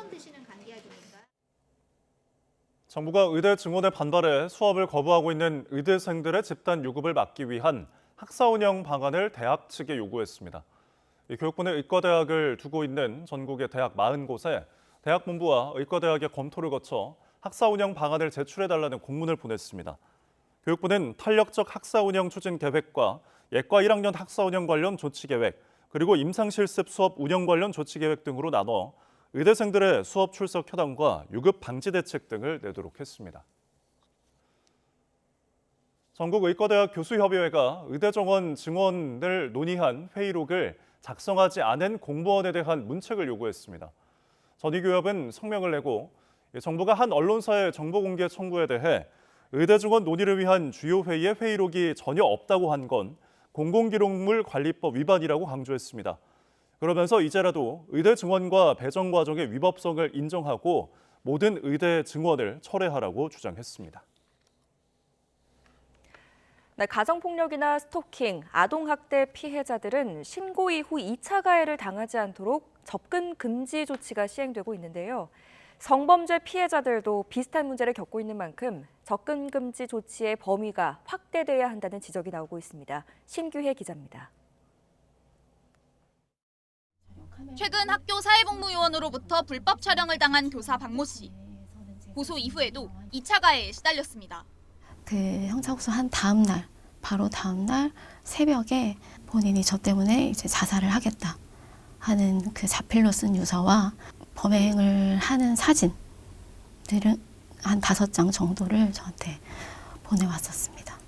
정부가 의대 증원에 반발해 수업을 거부하고 있는 의대생들의 집단 유급을 막기 위한 학사 운영 방안을 대학 측에 요구했습니다. 교육부는 의과대학을 두고 있는 전국의 대학 40곳에 대학 본부와 의과대학의 검토를 거쳐 학사 운영 방안을 제출해달라는 공문을 보냈습니다. 교육부는 탄력적 학사 운영 추진 계획과 예과 1학년 학사 운영 관련 조치 계획, 그리고 임상실습 수업 운영 관련 조치 계획 등으로 나눠 의대생들의 수업 출석 효당과 유급 방지 대책 등을 내도록 했습니다. 전국의과대학 교수협의회가 의대 정원 증원을 논의한 회의록을 작성하지 않은 공무원에 대한 문책을 요구했습니다. 전의교협은 성명을 내고 정부가 한 언론사의 정보 공개 청구에 대해 의대 증원 논의를 위한 주요 회의에 회의록이 전혀 없다고 한 건 공공기록물 관리법 위반이라고 강조했습니다. 그러면서 이제라도 의대 증원과 배정 과정의 위법성을 인정하고 모든 의대 증원을 철회하라고 주장했습니다. 네, 가정폭력이나 스토킹, 아동학대 피해자들은 신고 이후 2차 가해를 당하지 않도록 접근 금지 조치가 시행되고 있는데요. 성범죄 피해자들도 비슷한 문제를 겪고 있는 만큼 접근 금지 조치의 범위가 확대돼야 한다는 지적이 나오고 있습니다. 신규혜 기자입니다. 최근 학교 사회복무요원으로부터 불법 촬영을 당한 교사 박모 씨. 고소 이후에도 2차 가해에 시달렸습니다. 그 형사고소한 바로 다음 날 새벽에 본인이 저 때문에 이제 자살을 하겠다 하는 그 자필로 쓴 유서와 범행을 하는 사진들은 한 5장 정도를 저한테 보내왔었습니다.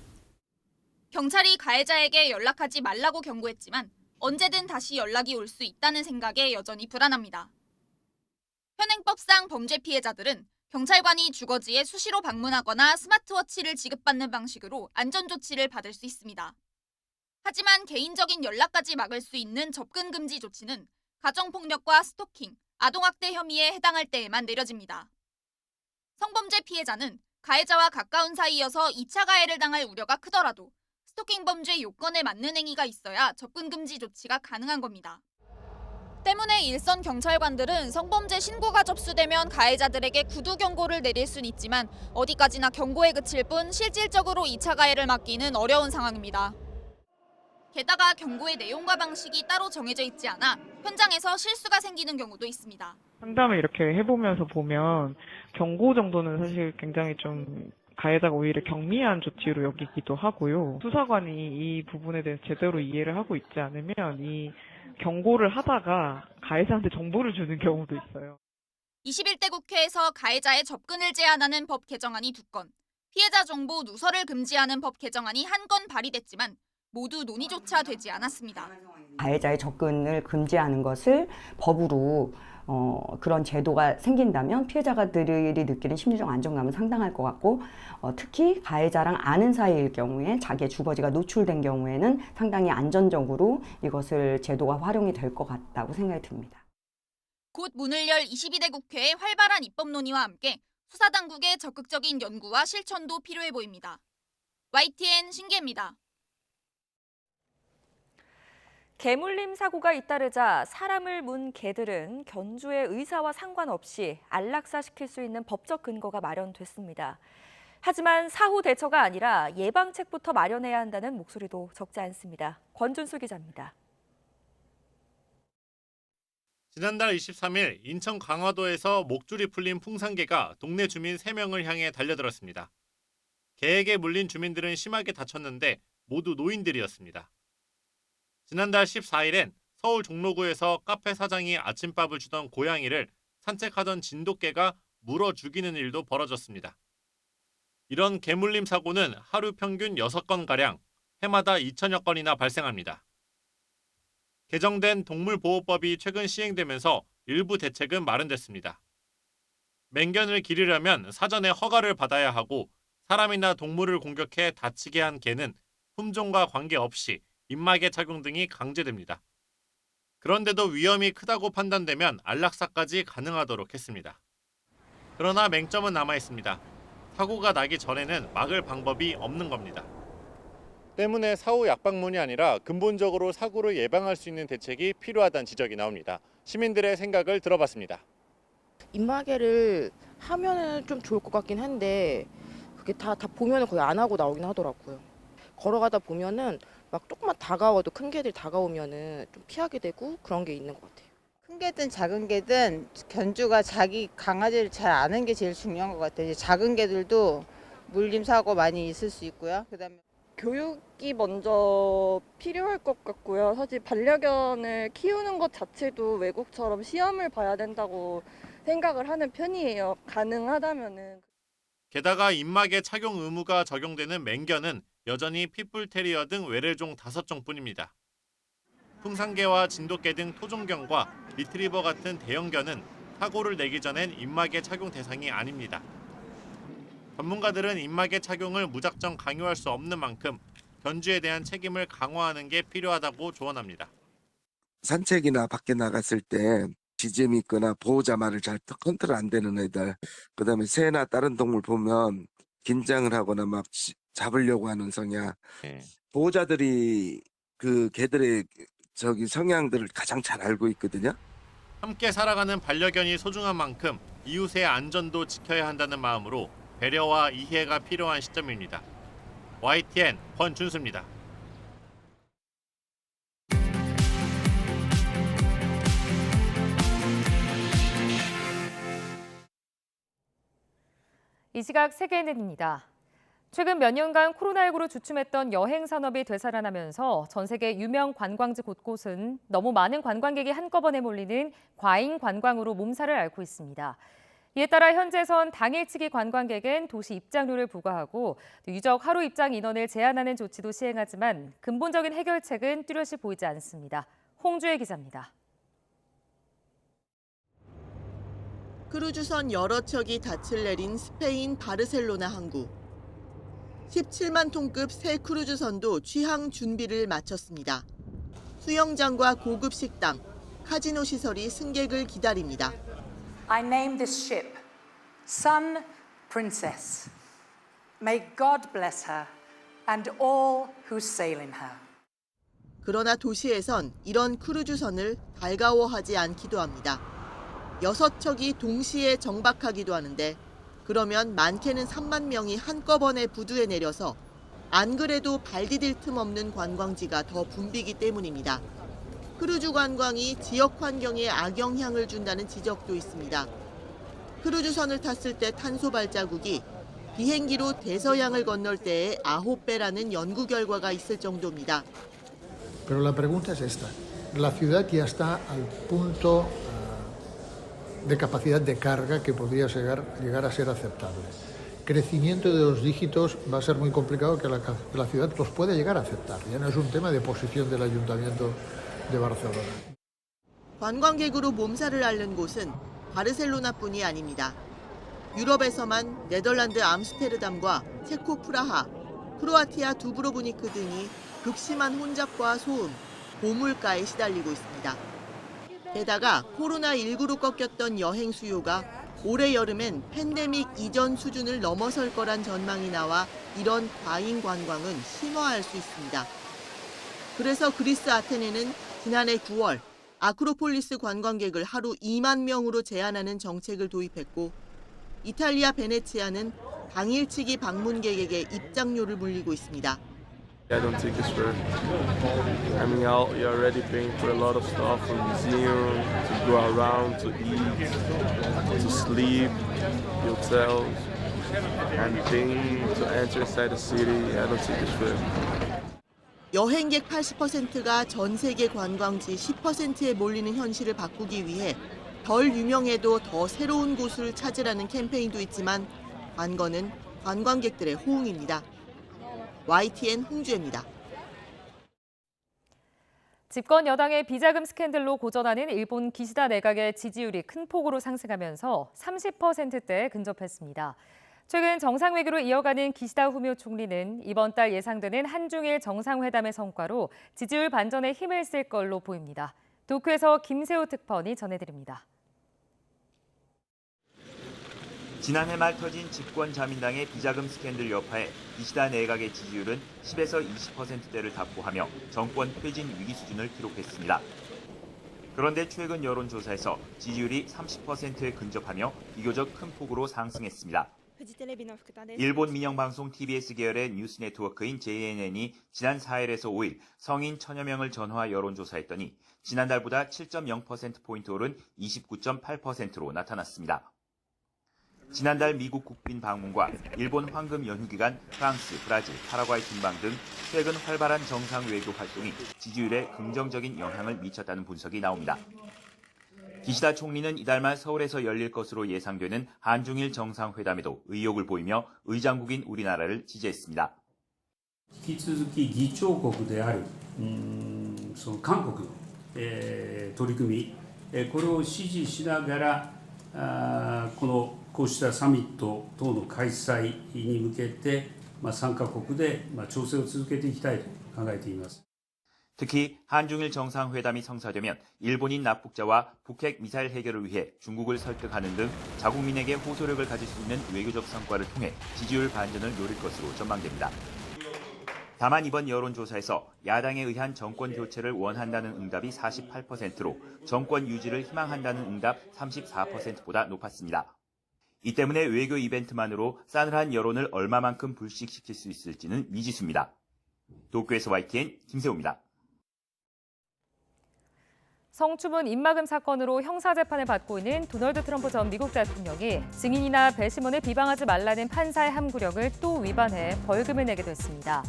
경찰이 가해자에게 연락하지 말라고 경고했지만 언제든 다시 연락이 올 수 있다는 생각에 여전히 불안합니다. 현행법상 범죄 피해자들은 경찰관이 주거지에 수시로 방문하거나 스마트워치를 지급받는 방식으로 안전조치를 받을 수 있습니다. 하지만 개인적인 연락까지 막을 수 있는 접근 금지 조치는 가정폭력과 스토킹, 아동학대 혐의에 해당할 때에만 내려집니다. 성범죄 피해자는 가해자와 가까운 사이여서 2차 가해를 당할 우려가 크더라도 스토킹 범죄 요건에 맞는 행위가 있어야 접근 금지 조치가 가능한 겁니다. 때문에 일선 경찰관들은 성범죄 신고가 접수되면 가해자들에게 구두 경고를 내릴 수는 있지만 어디까지나 경고에 그칠 뿐 실질적으로 2차 가해를 막기는 어려운 상황입니다. 게다가 경고의 내용과 방식이 따로 정해져 있지 않아 현장에서 실수가 생기는 경우도 있습니다. 상담을 이렇게 해보면서 보면 경고 정도는 사실 굉장히 좀 가해자가 오히려 경미한 조치로 여기기도 하고요. 수사관이 이 부분에 대해서 제대로 이해를 하고 있지 않으면 이 경고를 하다가 가해자한테 정보를 주는 경우도 있어요. 21대 국회에서 가해자의 접근을 제한하는 법 개정안이 2건, 피해자 정보 누설을 금지하는 법 개정안이 1건 발의됐지만 모두 논의조차 되지 않았습니다. 가해자의 접근을 금지하는 것을 법으로 그런 제도가 생긴다면 피해자들이 느끼는 심리적 안정감은 상당할 것 같고 특히 가해자랑 아는 사이일 경우에 자기의 주거지가 노출된 경우에는 상당히 안전적으로 이것을 제도가 활용이 될 것 같다고 생각이 듭니다. 곧 문을 열 22대 국회의 활발한 입법 논의와 함께 수사당국의 적극적인 연구와 실천도 필요해 보입니다. YTN 신기혜입니다. 개물림 사고가 잇따르자 사람을 문 개들은 견주의 의사와 상관없이 안락사시킬 수 있는 법적 근거가 마련됐습니다. 하지만 사후 대처가 아니라 예방책부터 마련해야 한다는 목소리도 적지 않습니다. 권준수 기자입니다. 지난달 23일 인천 강화도에서 목줄이 풀린 풍산개가 동네 주민 3명을 향해 달려들었습니다. 개에게 물린 주민들은 심하게 다쳤는데 모두 노인들이었습니다. 지난달 14일엔 서울 종로구에서 카페 사장이 아침밥을 주던 고양이를 산책하던 진돗개가 물어 죽이는 일도 벌어졌습니다. 이런 개물림 사고는 하루 평균 6건가량, 해마다 2천여 건이나 발생합니다. 개정된 동물보호법이 최근 시행되면서 일부 대책은 마련됐습니다. 맹견을 기르려면 사전에 허가를 받아야 하고 사람이나 동물을 공격해 다치게 한 개는 품종과 관계없이 입마개 착용 등이 강제됩니다. 그런데도 위험이 크다고 판단되면 안락사까지 가능하도록 했습니다. 그러나 맹점은 남아 있습니다. 사고가 나기 전에는 막을 방법이 없는 겁니다. 때문에 사후 약방문이 아니라 근본적으로 사고를 예방할 수 있는 대책이 필요하다는 지적이 나옵니다. 시민들의 생각을 들어봤습니다. 입마개를 하면은 좀 좋을 것 같긴 한데 그게 다 보면은 거의 안 하고 나오긴 하더라고요. 걸어가다 보면은 막 조금만 다가와도 큰 개들 다가오면은 좀 피하게 되고 그런 게 있는 것 같아요. 큰 개든 작은 개든 견주가 자기 강아지를 잘 아는 게 제일 중요한 것 같아요. 작은 개들도 물림 사고 많이 있을 수 있고요. 그다음에 교육이 먼저 필요할 것 같고요. 사실 반려견을 키우는 것 자체도 외국처럼 시험을 봐야 된다고 생각을 하는 편이에요. 가능하다면은. 게다가 입마개 착용 의무가 적용되는 맹견은 여전히 핏불 테리어 등 외래종 5종뿐입니다. 풍산개와 진돗개 등 토종견과 리트리버 같은 대형견은 사고를 내기 전엔 입마개 착용 대상이 아닙니다. 전문가들은 입마개 착용을 무작정 강요할 수 없는 만큼 견주에 대한 책임을 강화하는 게 필요하다고 조언합니다. 산책이나 밖에 나갔을 때 지짐이 있거나 보호자 말을 잘 컨트롤 안 되는 애들, 그다음에 새나 다른 동물 보면 긴장을 하거나 막 잡으려고 하는 성향. 보호자들이 그 개들의 성향들을 가장 잘 알고 있거든요. 함께 살아가는 반려견이 소중한 만큼 이웃의 안전도 지켜야 한다는 마음으로 배려와 이해가 필요한 시점입니다. YTN 권준수입니다. 이 시각 세계는입니다. 최근 몇 년간 코로나19로 주춤했던 여행 산업이 되살아나면서 전 세계 유명 관광지 곳곳은 너무 많은 관광객이 한꺼번에 몰리는 과잉 관광으로 몸살을 앓고 있습니다. 이에 따라 현재선 당일치기 관광객은 도시 입장료를 부과하고 유적 하루 입장 인원을 제한하는 조치도 시행하지만 근본적인 해결책은 뚜렷이 보이지 않습니다. 홍주혜 기자입니다. 크루즈선 여러 척이 닻을 내린 스페인 바르셀로나 항구. 17만 톤급 새 크루즈선도 취항 준비를 마쳤습니다. 수영장과 고급 식당, 카지노 시설이 승객을 기다립니다. I name this ship Sun Princess. May God bless her and all who sail in her. 그러나 도시에선 이런 크루즈선을 달가워하지 않기도 합니다. 6척이 동시에 정박하기도 하는데 그러면 많게는 3만 명이 한꺼번에 부두에 내려서 안 그래도 발 디딜 틈 없는 관광지가 더 붐비기 때문입니다. 크루즈 관광이 지역 환경에 악영향을 준다는 지적도 있습니다. 크루즈선을 탔을 때 탄소 발자국이 비행기로 대서양을 건널 때의 9배라는 연구 결과가 있을 정도입니다. Pero la pregunta es esta. La ciudad ya está al punto de capacidad de carga que podría llegar a ser aceptable. Crecimiento de 2 dígitos va a ser muy complicado que la ciudad los pueda llegar a aceptar. Ya no es un tema de posición del ayuntamiento de Barcelona. 관광객으로 몸살을 앓는 곳은 바르셀로나뿐이 아닙니다. 유럽에서만 네덜란드 암스테르담과 체코 프라하, 크로아티아 두브로브니크 등이 극심한 혼잡과 소음, 고물가에 시달리고 있습니다. 게다가 코로나19로 꺾였던 여행 수요가 올해 여름엔 팬데믹 이전 수준을 넘어설 거란 전망이 나와 이런 과잉 관광은 심화할 수 있습니다. 그래서 그리스 아테네는 지난해 9월 아크로폴리스 관광객을 하루 2만 명으로 제한하는 정책을 도입했고 이탈리아 베네치아는 당일치기 방문객에게 입장료를 물리고 있습니다. I don't think it's fair. I mean, you're already paying for a lot of stuff, for museum, to go around, to eat, to sleep, hotels, and paying to enter inside the city. I don't think it's fair. 여행객 80%가 전 세계 관광지 10%에 몰리는 현실을 바꾸기 위해 덜 유명해도 더 새로운 곳을 찾으라는 캠페인도 있지만 관건은 관광객들의 호응입니다. YTN 홍주혜입니다. 집권 여당의 비자금 스캔들로 고전하는 일본 기시다 내각의 지지율이 큰 폭으로 상승하면서 30%대에 근접했습니다. 최근 정상회담으로 이어가는 기시다 후미오 총리는 이번 달 예상되는 한중일 정상회담의 성과로 지지율 반전에 힘을 쓸 걸로 보입니다. 도쿄에서 김세호 특파원이 전해드립니다. 지난해 말 터진 집권자민당의 비자금 스캔들 여파에 기시다 내각의 지지율은 10에서 20%대를 답보하며 정권 퇴진 위기 수준을 기록했습니다. 그런데 최근 여론조사에서 지지율이 30%에 근접하며 비교적 큰 폭으로 상승했습니다. 일본 민영방송 TBS 계열의 뉴스 네트워크인 JNN이 지난 4일에서 5일 성인 1000여 명을 전화 여론조사했더니 지난달보다 7.0%포인트 오른 29.8%로 나타났습니다. 지난달 미국 국빈 방문과 일본 황금 연휴 기간 프랑스, 브라질, 파라과이 순방 등 최근 활발한 정상 외교 활동이 지지율에 긍정적인 영향을 미쳤다는 분석이 나옵니다. 기시다 총리는 이달 말 서울에서 열릴 것으로 예상되는 한중일 정상회담에도 의욕을 보이며 의장국인 우리나라를 지지했습니다. 引き続き議長国であるその韓国の取り組みこれを支持しながらこうしたサミット等の開催に向けて3カ国で調整を続けていきたいと考えています。 특히 한중일 정상회담이 성사되면 일본인 납북자와 북핵 미사일 해결을 위해 중국을 설득하는 등 자국민에게 호소력을 가질 수 있는 외교적 성과를 통해 지지율 반전을 노릴 것으로 전망됩니다. 다만 이번 여론조사에서 야당에 의한 정권 교체를 원한다는 응답이 48%로 정권 유지를 희망한다는 응답 34%보다 높았습니다. 이 때문에 외교 이벤트만으로 싸늘한 여론을 얼마만큼 불식시킬 수 있을지는 미지수입니다. 도쿄에서 YTN 김세호입니다. 성추문 입막음 사건으로 형사재판을 받고 있는 도널드 트럼프 전 미국 대통령이 증인이나 배심원을 비방하지 말라는 판사의 함구령을 또 위반해 벌금을 내게 됐습니다.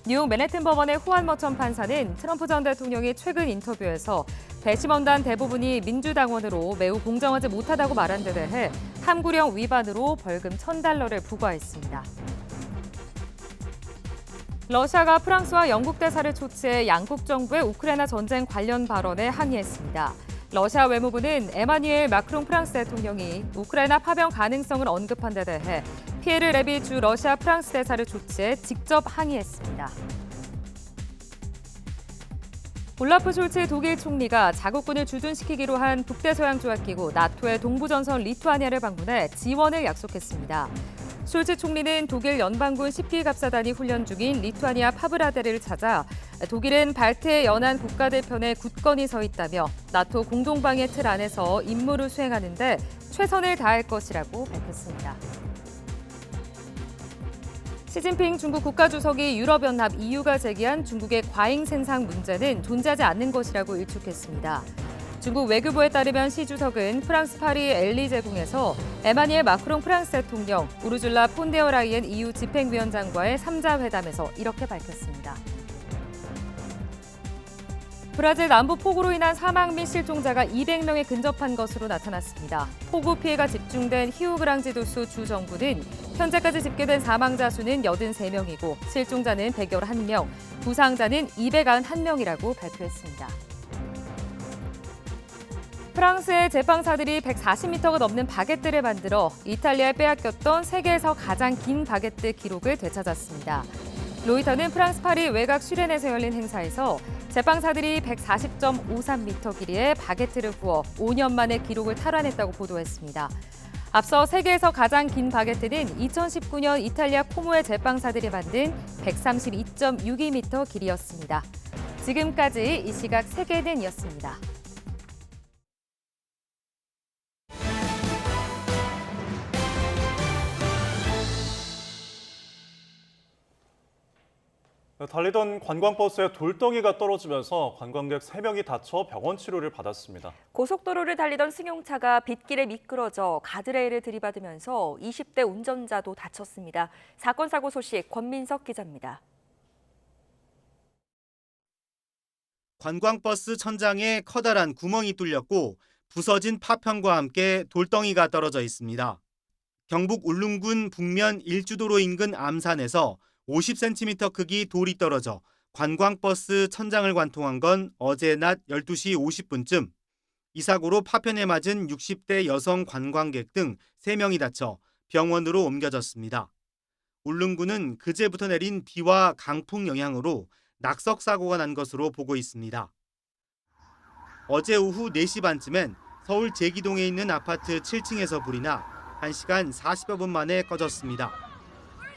뉴욕 맨해튼 법원의 후안 머천 판사는 트럼프 전 대통령이 최근 인터뷰에서 배심원단 대부분이 민주당원으로 매우 공정하지 못하다고 말한 데 대해 함구령 위반으로 벌금 $1,000를 부과했습니다. 러시아가 프랑스와 영국 대사를 초치해 양국 정부의 우크라이나 전쟁 관련 발언에 항의했습니다. 러시아 외무부는 에마뉘엘 마크롱 프랑스 대통령이 우크라이나 파병 가능성을 언급한 데 대해 피에르 레비 주 러시아 프랑스 대사를 초치해 직접 항의했습니다. 올라프 숄츠 독일 총리가 자국군을 주둔시키기로 한 북대서양조약기구 나토의 동부전선 리투아니아를 방문해 지원을 약속했습니다. 숄츠 총리는 독일 연방군 10기 갑사단이 훈련 중인 리투아니아 파브라데를 찾아 독일은 발트해 연안 국가들 편에 굳건히 서 있다며 나토 공동방위 틀 안에서 임무를 수행하는 데 최선을 다할 것이라고 밝혔습니다. 시진핑 중국 국가주석이 유럽연합 EU가 제기한 중국의 과잉 생산 문제는 존재하지 않는 것이라고 일축했습니다. 중국 외교부에 따르면 시 주석은 프랑스 파리 엘리제궁에서 에마뉘엘 마크롱 프랑스 대통령, 우르줄라 폰데어 라이엔 EU 집행위원장과의 3자 회담에서 이렇게 밝혔습니다. 브라질 남부 폭우로 인한 사망 및 실종자가 200명에 근접한 것으로 나타났습니다. 폭우 피해가 집중된 히우그랑지도수 주정부는 현재까지 집계된 사망자 수는 83명이고 실종자는 111명, 부상자는 291명이라고 발표했습니다. 프랑스의 제빵사들이 140m가 넘는 바게트를 만들어 이탈리아에 빼앗겼던 세계에서 가장 긴 바게트 기록을 되찾았습니다. 로이터는 프랑스 파리 외곽 슈렌에서 열린 행사에서 제빵사들이 140.53m 길이의 바게트를 구워 5년 만에 기록을 탈환했다고 보도했습니다. 앞서 세계에서 가장 긴 바게트는 2019년 이탈리아 코모의 제빵사들이 만든 132.62m 길이였습니다. 지금까지 이 시각 세계는이었습니다. 달리던 관광버스에 돌덩이가 떨어지면서 관광객 3명이 다쳐 병원 치료를 받았습니다. 고속도로를 달리던 승용차가 빗길에 미끄러져 가드레일을 들이받으면서 20대 운전자도 다쳤습니다. 사건 사고 소식 권민석 기자입니다. 관광버스 천장에 커다란 구멍이 뚫렸고 부서진 파편과 함께 돌덩이가 떨어져 있습니다. 경북 울릉군 북면 일주도로 인근 암산에서 50cm 크기 돌이 떨어져 관광버스 천장을 관통한 건 어제 낮 12시 50분쯤. 이 사고로 파편에 맞은 60대 여성 관광객 등 3명이 다쳐 병원으로 옮겨졌습니다. 울릉군은 그제부터 내린 비와 강풍 영향으로 낙석 사고가 난 것으로 보고 있습니다. 어제 오후 4시 반쯤엔 서울 제기동에 있는 아파트 7층에서 불이 나 1시간 40여 분 만에 꺼졌습니다.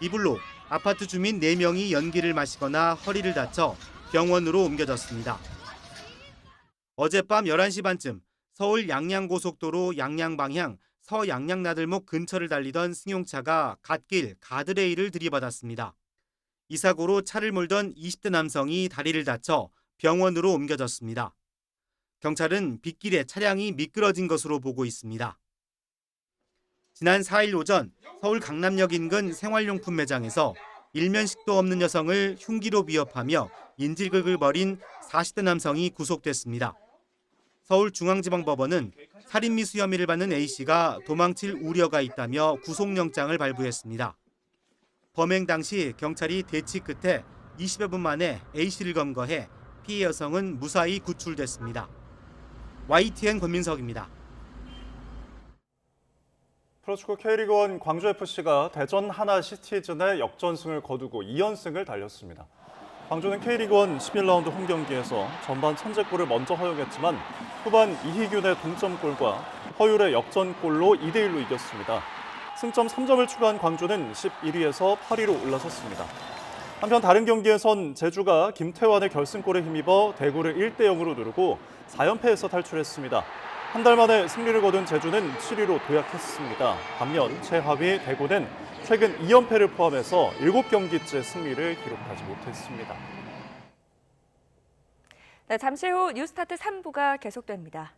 이 불로 아파트 주민 4명이 연기를 마시거나 허리를 다쳐 병원으로 옮겨졌습니다. 어젯밤 11시 반쯤 서울 양양고속도로 양양 방향 서양양나들목 근처를 달리던 승용차가 갓길 가드레일을 들이받았습니다. 이 사고로 차를 몰던 20대 남성이 다리를 다쳐 병원으로 옮겨졌습니다. 경찰은 빗길에 차량이 미끄러진 것으로 보고 있습니다. 지난 4일 오전 서울 강남역 인근 생활용품 매장에서 일면식도 없는 여성을 흉기로 위협하며 인질극을 벌인 40대 남성이 구속됐습니다. 서울중앙지방법원은 살인미수 혐의를 받는 A씨가 도망칠 우려가 있다며 구속영장을 발부했습니다. 범행 당시 경찰이 대치 끝에 20여 분 만에 A씨를 검거해 피해 여성은 무사히 구출됐습니다. YTN 권민석입니다. 프로축구 K리그1 광주FC가 대전 하나시티즌의 역전승을 거두고 2연승을 달렸습니다. 광주는 K리그1 11라운드 홈경기에서 전반 선제골을 먼저 허용했지만 후반 이희균의 동점골과 허율의 역전골로 2대1로 이겼습니다. 승점 3점을 추가한 광주는 11위에서 8위로 올라섰습니다. 한편 다른 경기에선 제주가 김태환의 결승골에 힘입어 대구를 1대0으로 누르고 4연패에서 탈출했습니다. 한 달 만에 승리를 거둔 제주는 7위로 도약했습니다. 반면 최하위 대구는 최근 2연패를 포함해서 7경기째 승리를 기록하지 못했습니다. 네, 잠시 후 뉴스타트 3부가 계속됩니다.